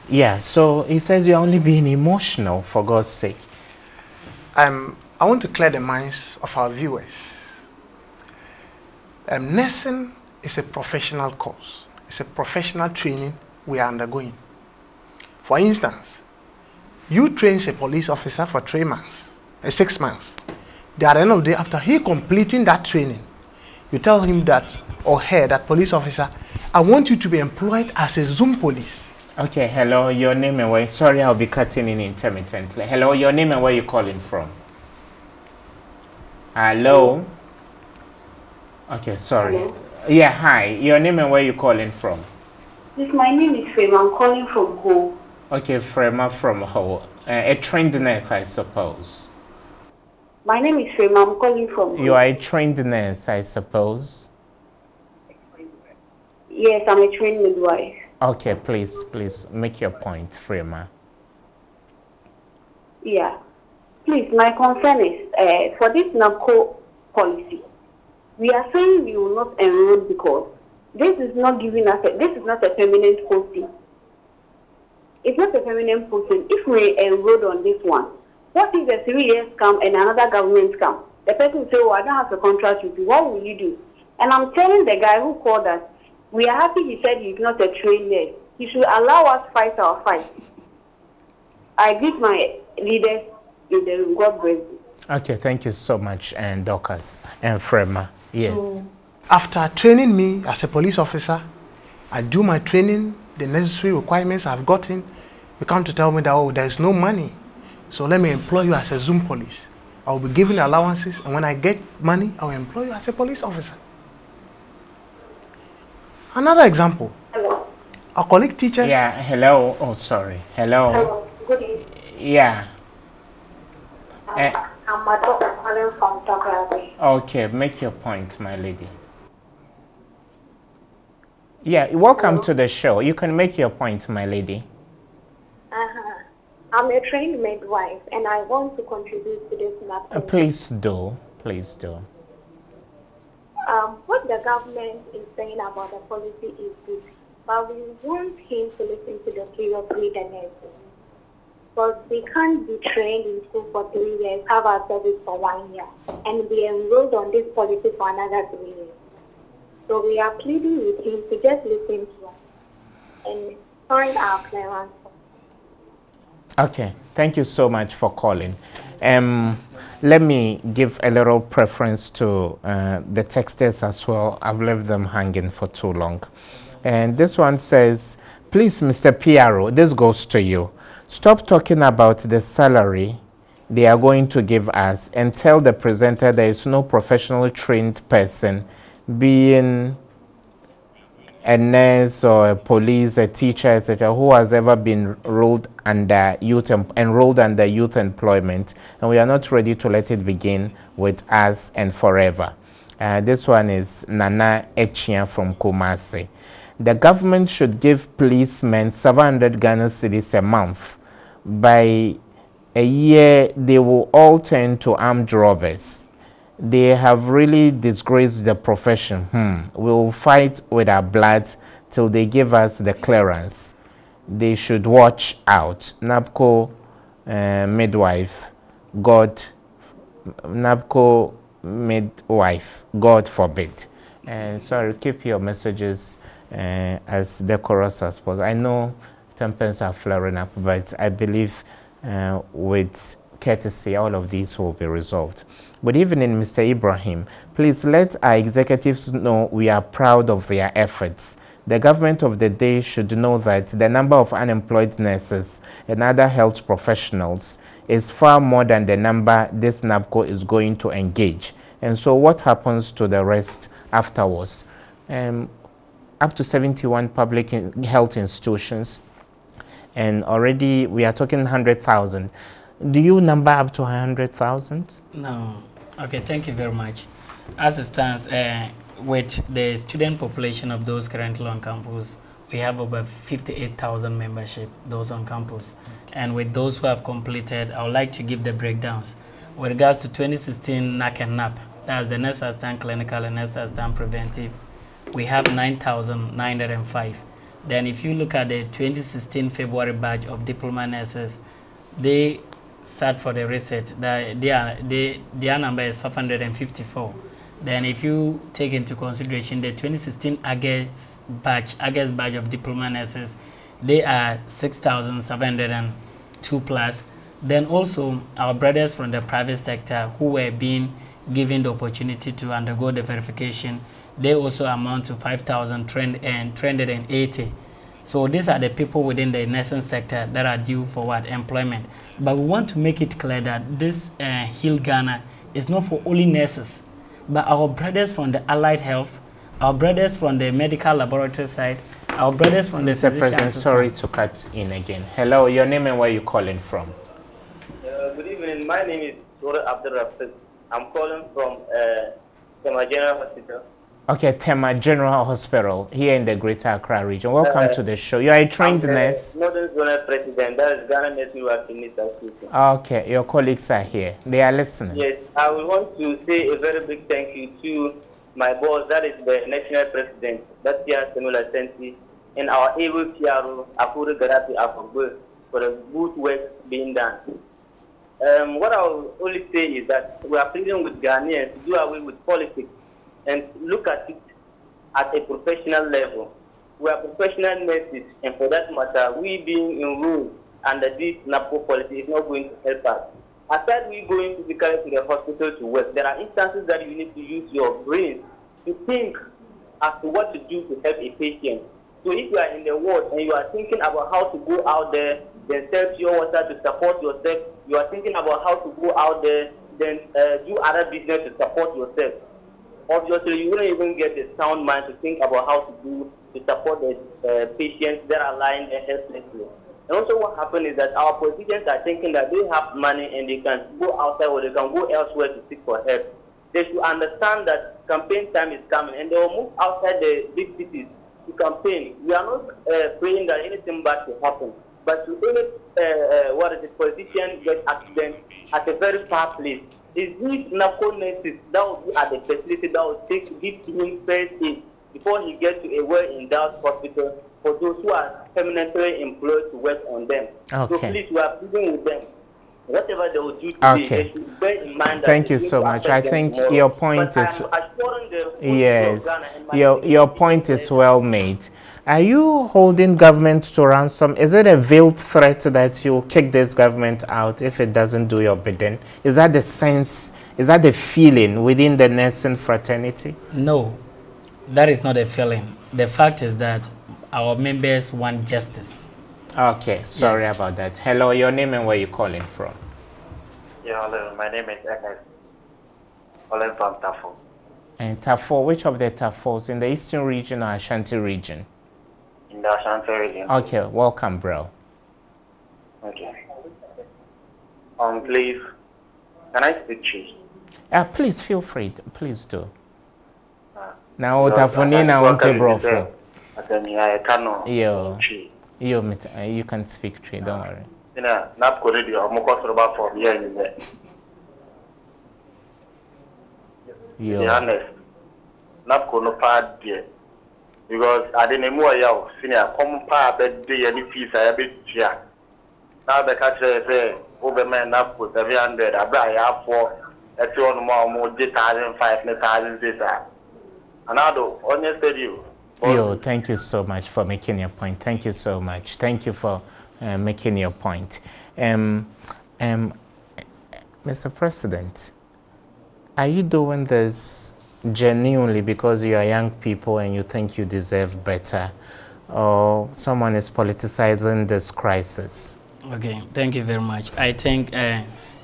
S1: Yeah, so he says you're only being emotional, for God's sake.
S3: I want to clear the minds of our viewers. Nursing is a professional course. It's a professional training we are undergoing. For instance, you train a police officer for 3 months, 6 months. At the end of the day, after he completing that training, you tell him that, or her, that police officer, I want you to be employed as a Zoom police.
S1: Okay, hello, your name and where? Sorry, I'll be cutting in intermittently. Hello, your name and where you calling from? Hello? Okay, sorry. Hello? Yeah, hi. Your name and where you calling from?
S4: Yes, my name is Frema. I'm calling from Ho.
S1: Okay, Frema from Ho. A trained nurse, I suppose.
S4: My name is Frema. I'm calling from Ho.
S1: You are a trained nurse, I suppose.
S4: Yes, I'm a trained midwife.
S1: Okay, please make your point, Frema.
S4: Yeah. Please, my concern is for this NACO policy, we are saying we will not enroll because this is not giving us this is not a permanent posting. It's not a permanent posting. If we enroll on this one, what if the 3 years come and another government come? The person will say, oh, I don't have a contract with you. What will you do? And I'm telling the guy who called us, we are happy he said he's not a trained nurse. He should allow us fight our fight. I greet my leaders in the room. God bless you.
S1: Okay, thank you so much, and Dorcas and Frema. Yes.
S3: So, after training me as a police officer, I do my training, the necessary requirements I've gotten. You come to tell me that, oh, there's no money, so let me employ you as a Zoom police. I'll be giving allowances, and when I get money, I'll employ you as a police officer. Another example.
S4: Hello.
S3: Our colleague teachers.
S1: Yeah, hello. Oh, sorry. Hello.
S4: Hello. Good evening.
S1: Yeah.
S4: I'm Madam calling from Tokyo.
S1: Okay, make your point, my lady. Yeah, welcome to the show. You can make your point, my lady.
S4: I'm a trained midwife, and I want to contribute to this matter.
S1: Please do. Please do.
S4: What the government is saying about the policy is good, but we want him to listen to the plea of leaders. Because we can't be trained in school for 3 years, have our service for 1 year, and be enrolled on this policy for another 3 years. So we are pleading with him to just listen to us and find our clearance.
S1: Okay, thank you so much for calling. Let me give a little preference to the texters as well. I've left them hanging for too long. And this one says, please, Mr. Piaro, this goes to you. Stop talking about the salary they are going to give us and tell the presenter there is no professionally trained person, being a nurse or a police, a teacher, etc., who has ever been enrolled under youth employment, and we are not ready to let it begin with us and forever. This one is Nana Echia from Kumasi. The government should give policemen 700 Ghana cedis a month. By a year, they will all turn to armed robbers. They have really disgraced the profession. We will fight with our blood till they give us the clearance. They should watch out. NABCO midwife, God forbid. Sorry, keep your messages as decorous as possible. I know tempers are flaring up, but I believe with courtesy, all of these will be resolved. Good evening, Mr. Ibrahim. Please let our executives know we are proud of their efforts. The government of the day should know that the number of unemployed nurses and other health professionals is far more than the number this NABCO is going to engage. And so what happens to the rest afterwards? Up to 71 public health institutions, and already we are talking 100,000. Do you number up to 100,000?
S2: No. Okay, thank you very much. As it stands, with the student population of those currently on campus, we have over 58,000 membership, those on campus. And with those who have completed, I would like to give the breakdowns. With regards to 2016 NAC and NAP, that's the nurse assistant clinical and nurse assistant preventive, we have 9,905. Then if you look at the 2016 February batch of diploma nurses, they sat for the reset. Their number is 554. Then if you take into consideration the 2016 August batch of diploma nurses, they are 6,702 plus. Then also our brothers from the private sector who were being given the opportunity to undergo the verification, they also amount to 5,380. So these are the people within the nursing sector that are due for what? Employment. But we want to make it clear that this Heal Ghana is not for only nurses, but our brothers from the allied health, our brothers from the medical laboratory side, our brothers from the
S1: Mr. President, sorry to cut in again. Hello, your name and where you calling from?
S6: Good evening. My name is Dora Abdurrahman. I'm calling from Tema General Hospital.
S1: Okay, Tema General Hospital here in the Greater Accra region. Welcome to the show. You are a trained nurse?
S6: Northern Zonal President. That is Ghana Nursing Working.
S1: Okay, your colleagues are here. They are listening.
S6: Yes, I would want to say a very big thank you to my boss, that is the National President, that's Tia Samuel Senti, and our able PRO, Akuru Garapi Afogbe, for the good work being done. What I will only say is that we are pleading with Ghanaians to do away with politics and look at it at a professional level. We are professional nurses, and for that matter, we being enrolled under this NAPO policy is not going to help us. Aside we going physically to the hospital to work, there are instances that you need to use your brain to think as to what to do to help a patient. So if you are in the ward and you are thinking about how to go out there then sell pure water to support yourself. You are thinking about how to go out there, then do other business to support yourself. Obviously, you wouldn't even get a sound mind to think about how to do to support the patients that are lying there helplessly. And also what happened is that our politicians are thinking that they have money and they can go outside or they can go elsewhere to seek for help. They should understand that campaign time is coming and they will move outside the big cities to campaign. We are not praying that anything bad will happen. But to any politician get accident at a very far place, is these narco nurses that will be at the facility that will give him first aid before he gets to a well-endowed hospital for those who are permanently employed to work on them.
S1: Okay.
S6: So please, we are pleading with them. Whatever they will do today, they should bear in mind that
S1: thank you so much. I think
S6: tomorrow.
S1: your point
S6: but
S1: is
S6: yes.
S1: Your point is well made. Are you holding government to ransom? Is it a veiled threat that you'll kick this government out if it doesn't do your bidding? Is that the sense? Is that the feeling within the nursing fraternity?
S2: No, that is not a feeling. The fact is that our members want justice.
S1: Okay, sorry
S2: Yes.
S1: about that. Hello, your name and where you calling from?
S7: Yeah, hello. My name is Ernest. Calling from Tafo.
S1: And Tafo, which of the Tafos, in the eastern region or Ashanti region?
S7: In the Ashanti region.
S1: Okay, welcome, bro.
S7: Okay. Please, can I speak to you?
S1: Please feel free. Please do. Now,
S7: Because
S1: Tafonina
S7: I
S1: won't
S7: can
S1: bro.
S7: say, I can hear a canon.
S1: You can speak tree, don't worry.
S7: You know, not good radio. I'm going to about for here in there. To be honest, not going to part there. Because I didn't know you senior come part that day any piece I bit here. Now the catcher say, over man up with 700, I buy for a 2 more 1,500 data. Another on your studio.
S1: Thank you so much for making your point. Thank you so much. Thank you for making your point. Mr. President, are you doing this genuinely because you are young people and you think you deserve better, or someone is politicizing this crisis?
S2: Okay, thank you very much. I think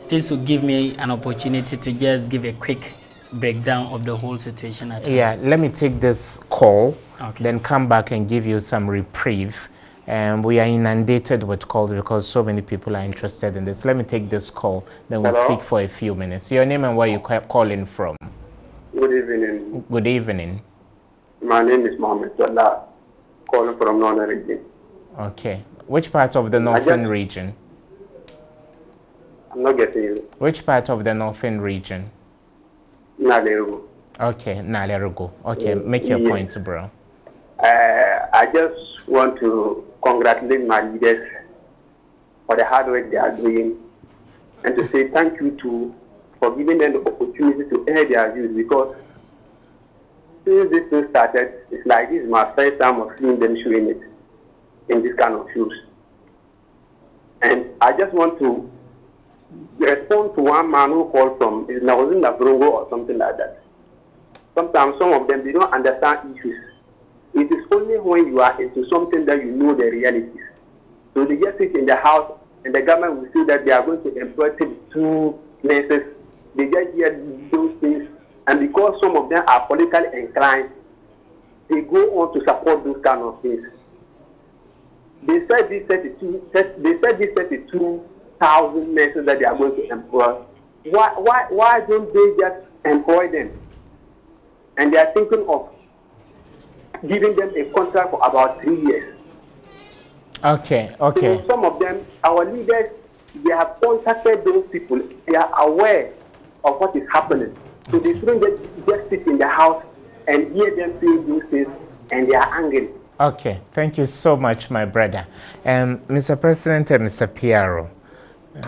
S2: this will give me an opportunity to just give a quick breakdown of the whole situation at hand.
S1: Let me take this call,
S2: Okay.
S1: then come back and give you some reprieve. We are inundated with calls because so many people are interested in this. Let me take this call, then we'll speak for a few minutes. Your name and where you calling from?
S5: Good evening.
S1: Good evening.
S5: My name is Mohammed Sallah, calling from Northern region.
S1: Okay. Which part of the northern region?
S5: I'm not getting you.
S1: Which part of the northern region?
S5: Naleru.
S1: Okay, Nalerugo. Okay, make your point, bro.
S5: I just want to congratulate my leaders for the hard work they are doing and to say thank you for giving them the opportunity to air their views, because since this thing started, it's like this is my first time of seeing them showing it in this kind of shoes. And I just want to respond to one man who called from, it was in Labrongo or something like that. Sometimes some of them, they don't understand issues. It is only when you are into something that you know the realities. So they just sit in the house and the government will say that they are going to employ 2 nurses. They just hear those things, and because some of them are politically inclined, they go on to support those kind of things. They said these 32,000 nurses that they are going to employ. Why don't they just employ them? And they are thinking of giving them a contract for about 3 years.
S1: Okay.
S5: So some of them, our leaders, they have contacted those people. They are aware of what is happening. So they shouldn't just sit in the house and hear them saying those things, and they are angry.
S1: Okay, thank you so much, my brother. Mr. President and Mr. Piero,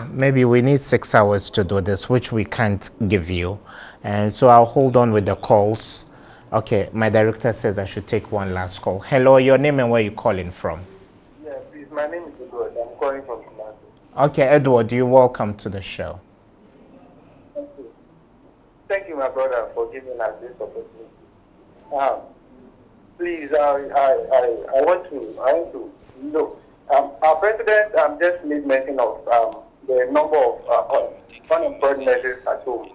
S1: maybe we need 6 hours to do this, which we can't give you. And so I'll hold on with the calls. Okay, my director says I should take one last call. Hello, your name and where you calling from?
S7: Yeah, please, my name is Edward. I'm calling from Kumasi.
S1: Okay, Edward, you're welcome to the show.
S7: Thank you, my brother, for giving us this opportunity. Please, I want to know.
S5: Our president just made mention of the number of unemployed nurses at home.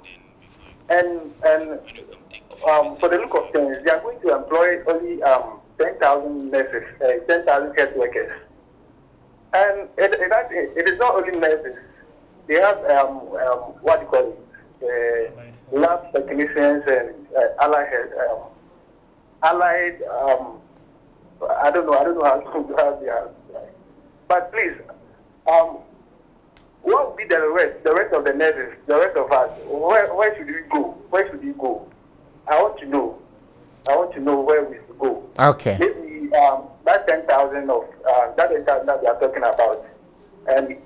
S5: And for the look of things, they are going to employ only 10,000 nurses, 10,000 health workers. And it is not only nurses. They have, what do you call it, lab technicians and allied, I don't know how to they are. But please, what would be the rest of the nurses, the rest of us? Where should we go? Where should we go? I want to know where we should go.
S1: Okay.
S5: Maybe that 10,000 of that 10,000 that we are talking about, and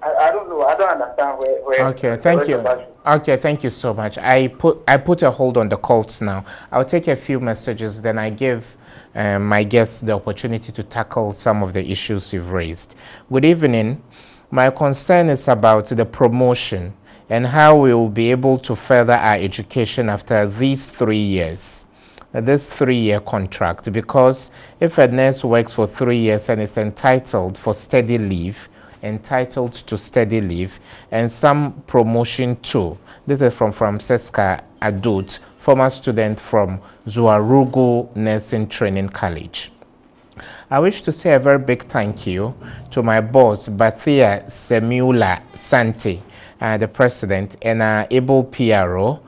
S5: I don't know. I don't understand where.
S1: Okay, thank you. Okay, thank you so much. I put a hold on the calls now. I'll take a few messages, then I give my guests the opportunity to tackle some of the issues you've raised. Good evening. My concern is about the promotion and how we will be able to further our education after these 3 years. This 3-year contract, because if a nurse works for 3 years and is entitled to steady leave, and some promotion too. This is from Francesca Adut, former student from Zuarugu Nursing Training College. I wish to say a very big thank you to my boss, Bathia Semula Santi, the president, and our able PRO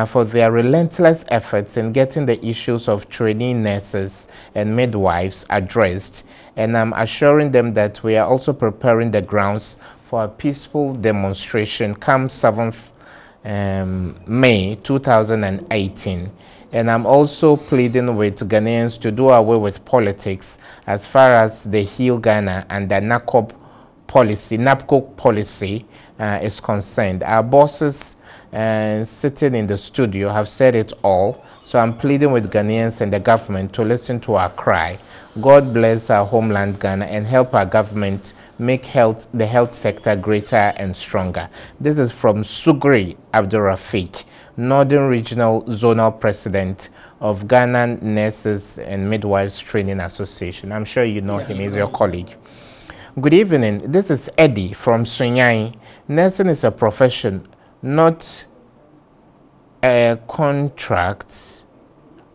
S1: for their relentless efforts in getting the issues of trainee nurses and midwives addressed. And I'm assuring them that we are also preparing the grounds for a peaceful demonstration come 7th May 2018. And I'm also pleading with Ghanaians to do away with politics as far as the Heal Ghana and the NAPCO policy is concerned. Our bosses sitting in the studio have said it all, so I'm pleading with Ghanaians and the government to listen to our cry. God bless our homeland Ghana and help our government make the health sector greater and stronger. This is from Sugri Abdurrafiq, Northern Regional Zonal President of Ghana Nurses and Midwives Training Association. I'm sure you know him, he's your colleague. Good evening, this is Eddie from Sunyai. Nursing is a profession, not a contract.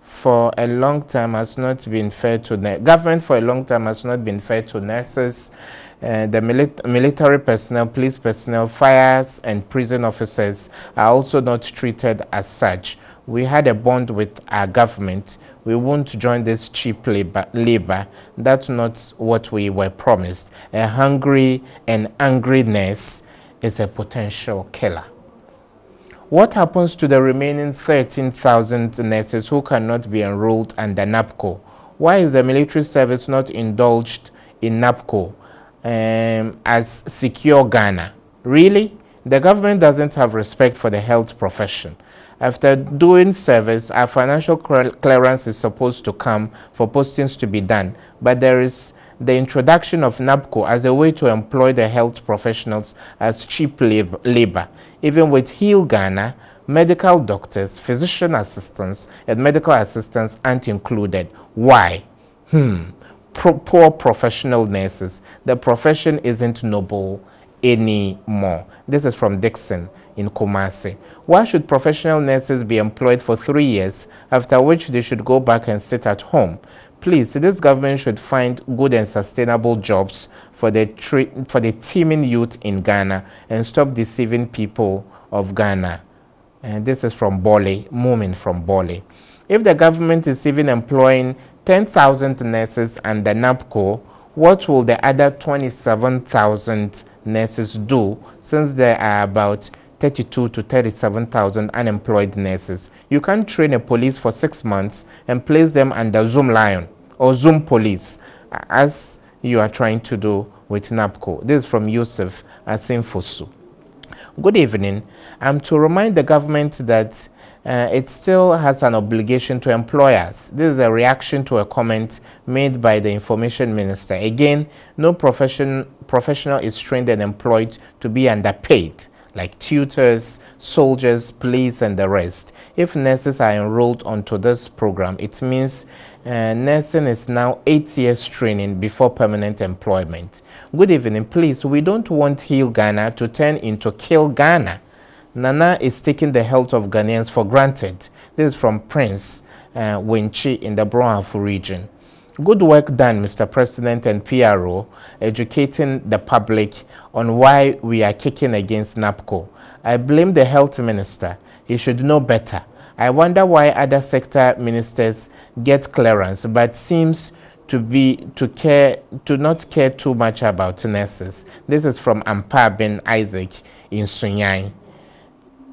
S1: For a long time has not been fair to government. For a long time has not been fair to nurses, the military personnel, police personnel, fires, and prison officers are also not treated as such. We had a bond with our government. We won't join this cheap labor. That's not what we were promised. A hungry and angry nurse is a potential killer. What happens to the remaining 13,000 nurses who cannot be enrolled under NAPCO? Why is the military service not indulged in NAPCO as Secure Ghana? Really? The government doesn't have respect for the health profession. After doing service, our financial clearance is supposed to come for postings to be done, but there is the introduction of NAPCO as a way to employ the health professionals as cheap labor. Even with Heal Ghana, medical doctors, physician assistants, and medical assistants aren't included. Why? Poor professional nurses. The profession isn't noble anymore. This is from Dixon in Kumasi. Why should professional nurses be employed for 3 years, after which they should go back and sit at home? Please, this government should find good and sustainable jobs for the teeming youth in Ghana and stop deceiving people of Ghana. And this is from Bole, Moomin from Bole. If the government is even employing 10,000 nurses under NAPCO, what will the other 27,000 nurses do, since there are about 32 to 37,000 unemployed nurses? You can't train a police for 6 months and place them under Zoom Lion or Zoom Police, as you are trying to do with NAPCO. This is from Yusuf Asimfosu. Good evening. I'm to remind the government that it still has an obligation to employers. This is a reaction to a comment made by the information minister. Again, no professional is trained and employed to be underpaid, like tutors, soldiers, police, and the rest. If nurses are enrolled onto this program, it means Nursing is now 8 years training before permanent employment. Good evening, please. We don't want Heal Ghana to turn into Kill Ghana. Nana is taking the health of Ghanaians for granted. This is from Prince Winchi in the Bronx region. Good work done, Mr. President and PRO, educating the public on why we are kicking against NAPCO. I blame the health minister. He should know better. I wonder why other sector ministers get clearance but seems to not care too much about nurses. This is from Ampar bin Isaac in Sunyai.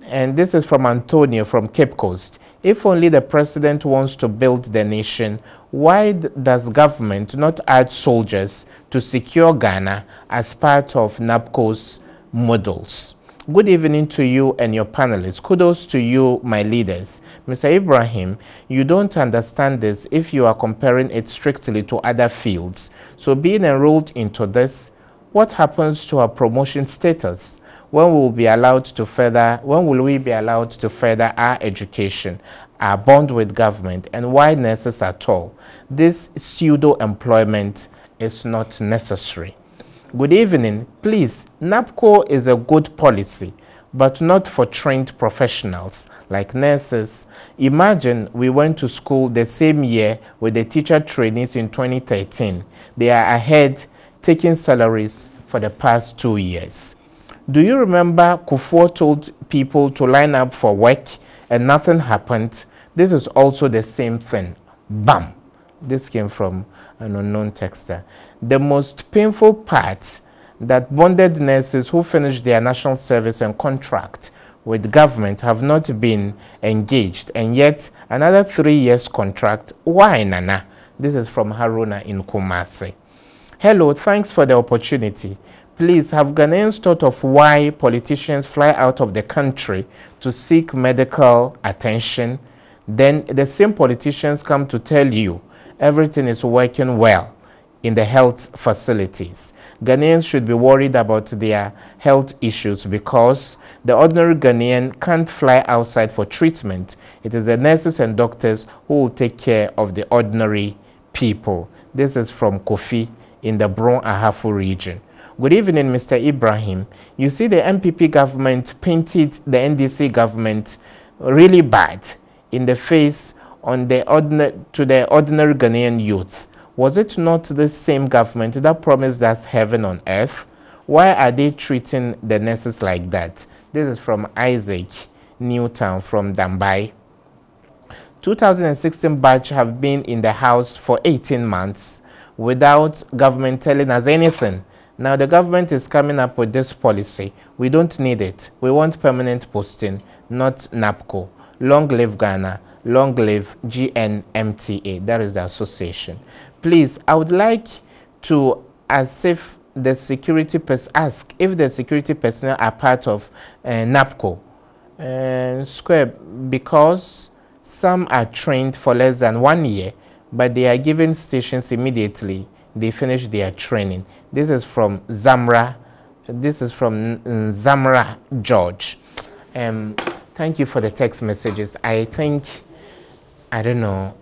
S1: And this is from Antonio from Cape Coast. If only the president wants to build the nation, why does government not add soldiers to secure Ghana as part of NAPCO's models? Good evening to you and your panelists. Kudos to you, my leaders. Mr. Ibrahim, you don't understand this if you are comparing it strictly to other fields. So being enrolled into this, what happens to our promotion status? When will we be allowed to further our education, our bond with government, and why nurses at all? This pseudo-employment is not necessary. Good evening. Please, NAPCO is a good policy, but not for trained professionals like nurses. Imagine we went to school the same year with the teacher trainees in 2013. They are ahead, taking salaries for the past 2 years. Do you remember Kufuor told people to line up for work and nothing happened? This is also the same thing. Bam! This came from an unknown texter. The most painful part that bonded nurses who finished their national service and contract with government have not been engaged, and yet another 3 years contract. Why, Nana? This is from Haruna in Kumasi. Hello, thanks for the opportunity. Please, have Ghanaians thought of why politicians fly out of the country to seek medical attention? Then the same politicians come to tell you everything is working well in the health facilities. Ghanaians should be worried about their health issues because the ordinary Ghanaian can't fly outside for treatment. It is the nurses and doctors who will take care of the ordinary people. This is from Kofi in the Bron Ahafu region. Good evening, Mr. Ibrahim. You see, the MPP government painted the NDC government really bad in the face to the ordinary Ghanaian youth. Was it not the same government that promised us heaven on earth? Why are they treating the nurses like that? This is from Isaac Newtown from Dambai. 2016 batch have been in the house for 18 months without government telling us anything. Now the government is coming up with this policy. We don't need it. We want permanent posting, not NAPCO. Long live Ghana. Long live GNMTA. That is the association. Please, I would like to ask if the security personnel are part of NAPCO square, because some are trained for less than 1 year, but they are given stations immediately they finish their training. This is from Zamra. This is from Zamra George. Thank you for the text messages. I think, I don't know,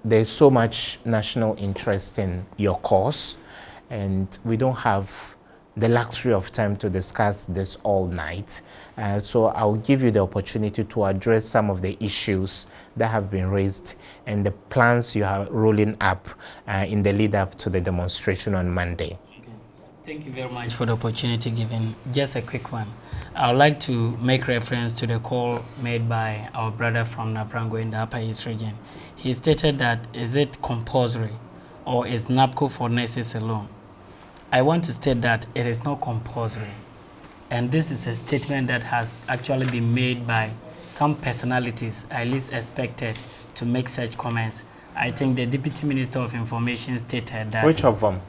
S1: there's so much national interest in your cause, and we don't have the luxury of time to discuss this all night. So I'll give you the opportunity to address some of the issues that have been raised and the plans you are rolling up in the lead up to the demonstration on Monday.
S2: Okay. Thank you very much for the opportunity given. Just a quick one. I would like to make reference to the call made by our brother from Navrango in the Upper East region. He stated that, is it compulsory or is NAPCO for nurses alone? I want to state that it is not compulsory. And this is a statement that has actually been made by some personalities, at least expected to make such comments. I think the Deputy Minister of Information stated that...
S1: Which of them?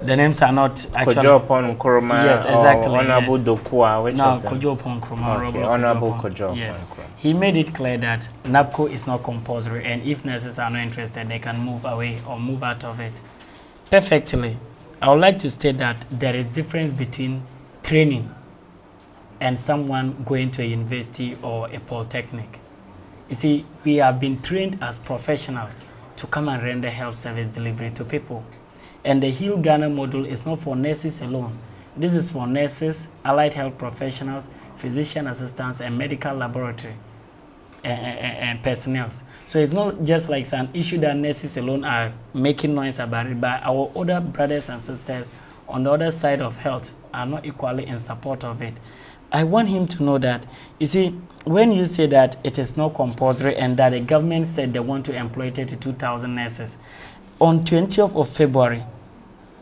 S2: The names are not actually...
S1: Kojo Upon Nkrumah,
S2: yes, exactly,
S1: or Honorable
S2: yes.
S1: Dokua, which
S2: no,
S1: of them?
S2: Kojo Upon Nkrumah.
S1: Okay, Honorable Kojo.
S2: Yes. He made it clear that NAPCO is not compulsory, and if nurses are not interested, they can move away or move out of it. Perfectly. I would like to state that there is difference between training and someone going to a university or a polytechnic. You see, we have been trained as professionals to come and render health service delivery to people. And the Heal Ghana model is not for nurses alone. This is for nurses, allied health professionals, physician assistants, and medical laboratory and personnel. So it's not just like an issue that nurses alone are making noise about it, but our other brothers and sisters on the other side of health are not equally in support of it. I want him to know that, you see, when you say that it is not compulsory and that the government said they want to employ 32,000 nurses, on 20th of February,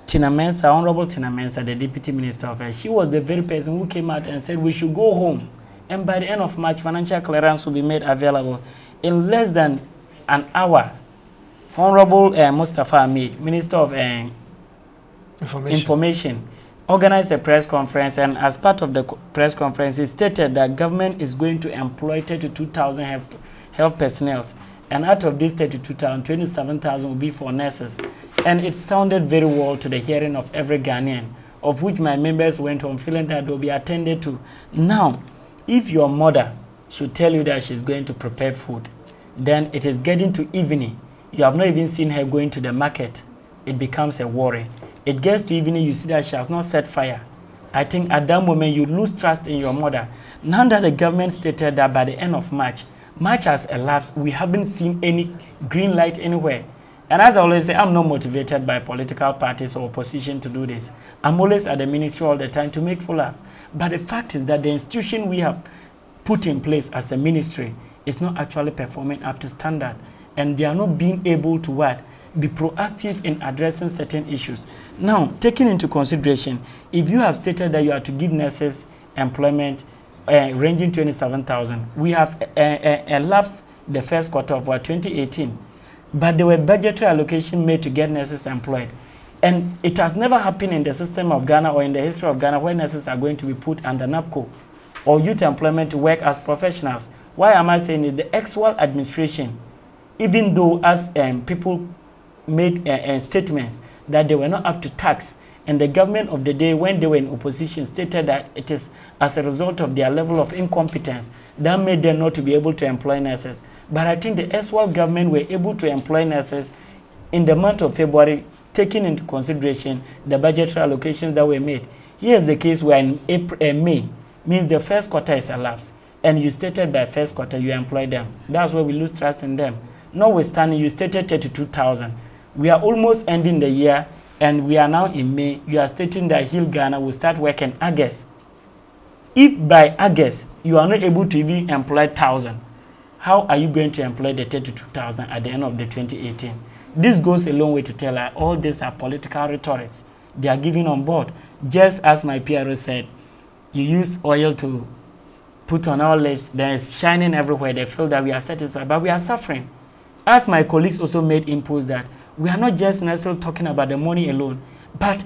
S2: Tina Mensah, Honorable Tina Mensah, the Deputy Minister of Health, she was the very person who came out and said we should go home. And by the end of March, financial clearance will be made available. In less than an hour, Honorable Mustafa Ahmed, Minister of Information, organized a press conference, and as part of the press conference, he stated that government is going to employ 32,000 health personnel. And out of these 32,000, 27,000 will be for nurses. And it sounded very well to the hearing of every Ghanaian, of which my members went home feeling that they'll be attended to. Now, if your mother should tell you that she's going to prepare food, then it is getting to evening. You have not even seen her going to the market. It becomes a worry. It gets to evening, you see that she has not set fire. I think at that moment you lose trust in your mother. Now that the government stated that by the end of March has elapsed, we haven't seen any green light anywhere. And as I always say, I'm not motivated by political parties or opposition to do this. I'm always at the ministry all the time to make full laughs. But the fact is that the institution we have put in place as a ministry is not actually performing up to standard. And they are not being able to what? Be proactive in addressing certain issues. Now, taking into consideration, if you have stated that you are to give nurses employment ranging 27,000, we have elapsed the first quarter of 2018. But there were budgetary allocation made to get nurses employed. And it has never happened in the system of Ghana or in the history of Ghana where nurses are going to be put under NAPCO or youth employment to work as professionals. Why am I saying it? The actual administration, even though as people made statements that they were not up to tax, and the government of the day, when they were in opposition, stated that it is as a result of their level of incompetence that made them not to be able to employ nurses. But I think the SWAL government were able to employ nurses in the month of February, taking into consideration the budgetary allocations that were made. Here's the case where in May, means the first quarter is elapsed, and you stated by first quarter you employ them. That's where we lose trust in them. Notwithstanding, you stated 32,000. We are almost ending the year, and we are now in May. You are stating that Heal Ghana will start work in August. If by August you are not able to even employ 1,000, how are you going to employ the 32,000 at the end of the 2018? This goes a long way to tell her all these are political rhetorics. They are giving on board. Just as my PRO said, you use oil to put on our lips, then it's shining everywhere. They feel that we are satisfied, but we are suffering. As my colleagues also made inputs that we are not just necessarily talking about the money alone, but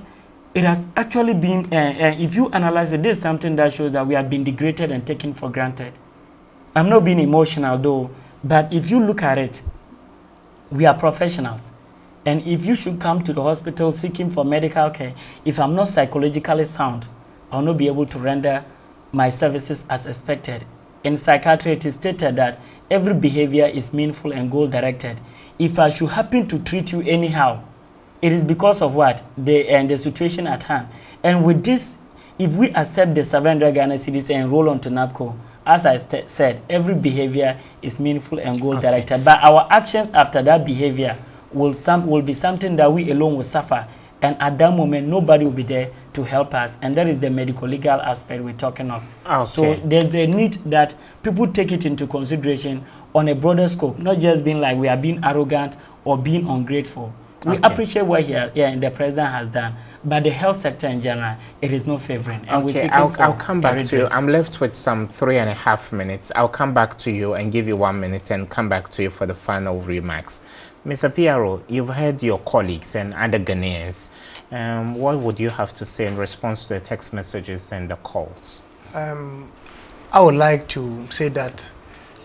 S2: it has actually been, if you analyze it, this is something that shows that we have been degraded and taken for granted. I'm not being emotional though, but if you look at it, we are professionals. And if you should come to the hospital seeking for medical care, if I'm not psychologically sound, I'll not be able to render my services as expected. In psychiatry, it is stated that every behavior is meaningful and goal-directed. If I should happen to treat you anyhow, it is because of what? The situation at hand. And with this, if we accept the 700 Ghana cedis and enroll onto NAPCO, as I said, every behavior is meaningful and goal-directed. Okay. But our actions after that behavior will be something that we alone will suffer. And at that moment, nobody will be there to help us. And that is the medical-legal aspect we're talking of. Okay. So there's the need that people take it into consideration on a broader scope, not just being like we are being arrogant or being ungrateful. We appreciate what the president has done, but the health sector in general, it is not favoring. And
S1: I'll come back to you. I'm left with some 3.5 minutes. I'll come back to you and give you 1 minute and come back to you for the final remarks. Mr. Piero, you've heard your colleagues and other Ghanaians. What would you have to say in response to the text messages and the calls?
S3: I would like to say that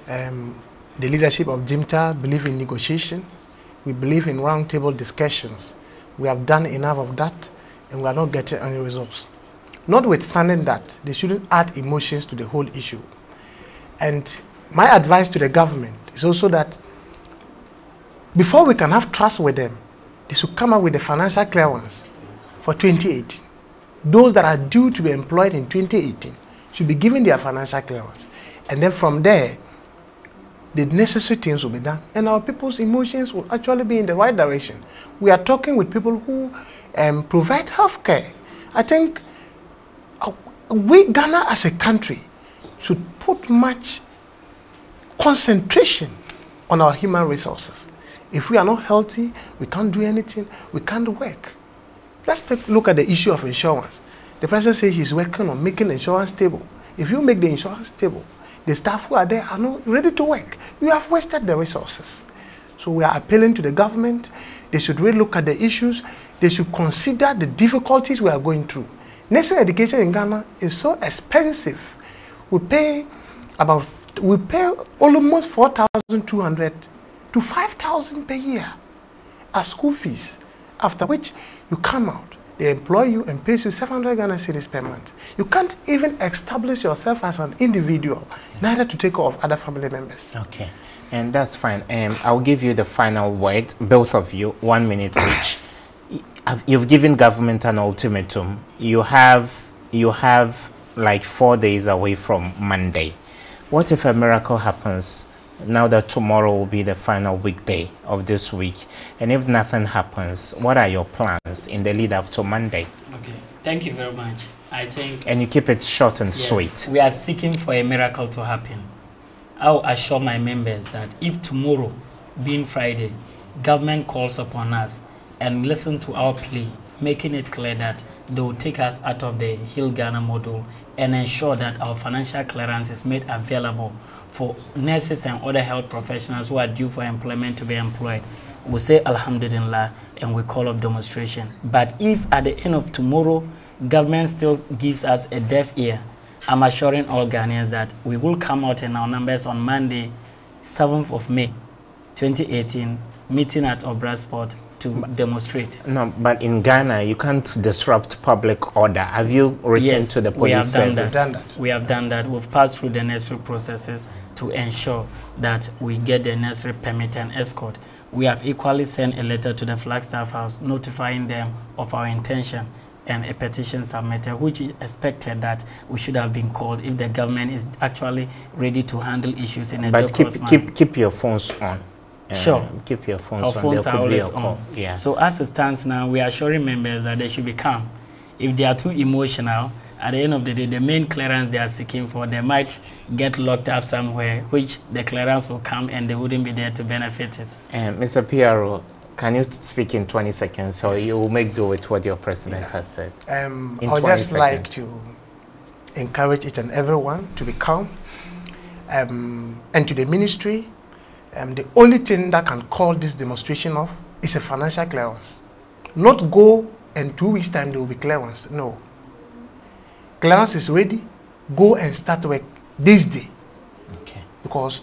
S3: the leadership of JIMTA believe in negotiation. We believe in roundtable discussions. We have done enough of that, and we are not getting any results. Notwithstanding that, they shouldn't add emotions to the whole issue. And my advice to the government is also that before we can have trust with them, they should come up with the financial clearance for 2018. Those that are due to be employed in 2018 should be given their financial clearance. And then from there, the necessary things will be done. And our people's emotions will actually be in the right direction. We are talking with people who provide health care. I think we, Ghana as a country, should put much concentration on our human resources. If we are not healthy, we can't do anything, we can't work. Let's take a look at the issue of insurance. The president says he's working on making insurance stable. If you make the insurance stable, the staff who are there are not ready to work. You have wasted the resources. So we are appealing to the government. They should really look at the issues. They should consider the difficulties we are going through. Nursing education in Ghana is so expensive. We pay almost 4,200 to 5,000 per year as school fees, after which you come out, they employ you and pay you 700 Ghana cedis per month. You can't even establish yourself as an individual, neither to take care of other family members.
S1: Okay, and that's fine. I'll give you the final word, both of you, 1 minute each. You've given government an ultimatum. You have like 4 days away from Monday. What if a miracle happens now that tomorrow will be the final weekday of this week? And if nothing happens, what are your plans in the lead up to Monday?
S2: Okay, thank you very much. I think...
S1: And you keep it short and sweet.
S2: We are seeking for a miracle to happen. I'll assure my members that if tomorrow, being Friday, government calls upon us and listen to our plea, making it clear that they will take us out of the Hill Ghana model and ensure that our financial clearance is made available for nurses and other health professionals who are due for employment to be employed. We say Alhamdulillah and we call off demonstration. But if at the end of tomorrow, government still gives us a deaf ear, I'm assuring all Ghanaians that we will come out in our numbers on Monday, 7th of May, 2018, meeting at Obra Sport to demonstrate.
S1: No, but in Ghana, you can't disrupt public order. Have you written to the police service?
S2: We have done that. We've passed through the necessary processes to ensure that we get the necessary permit and escort. We have equally sent a letter to the Flagstaff House notifying them of our intention and a petition submitted, which is expected that we should have been called if the government is actually ready to handle issues in a doctor's manner.
S1: But keep your phones on.
S2: Sure.
S1: Keep your phones
S2: Our
S1: on.
S2: phones are always on.
S1: Yeah.
S2: So as it stands now, we are assuring members that they should be calm. If they are too emotional, at the end of the day, the main clearance they are seeking for, they might get locked up somewhere, which the clearance will come and they wouldn't be there to benefit it.
S1: Mr. Piaro, can you speak in 20 seconds so you will make do with what your president has said?
S3: I would just like to encourage each and everyone to be calm, and to the ministry. The only thing that can call this demonstration off is a financial clearance. Not go and 2 weeks time there will be clearance. No. Clearance is ready. Go and start work this day.
S1: Okay.
S3: Because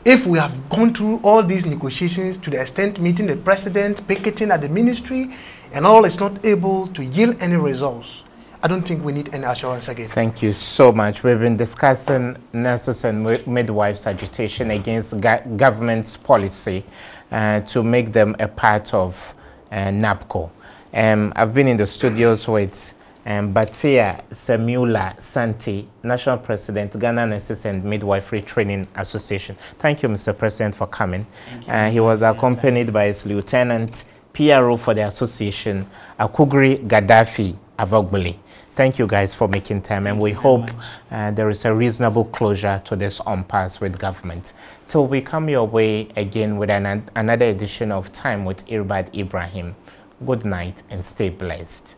S3: if we have gone through all these negotiations to the extent meeting the president, picketing at the ministry, and all is not able to yield any results, I don't think we need any assurance again.
S1: Thank you so much. We've been discussing nurses and midwives' agitation against government's policy to make them a part of NAPCO. I've been in the studios with Batia Semula Santi, National President, Ghana Nurses and Midwifery Training Association. Thank you, Mr. President, for coming. He was accompanied by his lieutenant, PRO for the association, Akugri Gaddafi Avogbele. Thank you guys for making time, and we hope there is a reasonable closure to this impasse with government. Till we come your way again with another edition of Time with Irbad Ibrahim. Good night and stay blessed.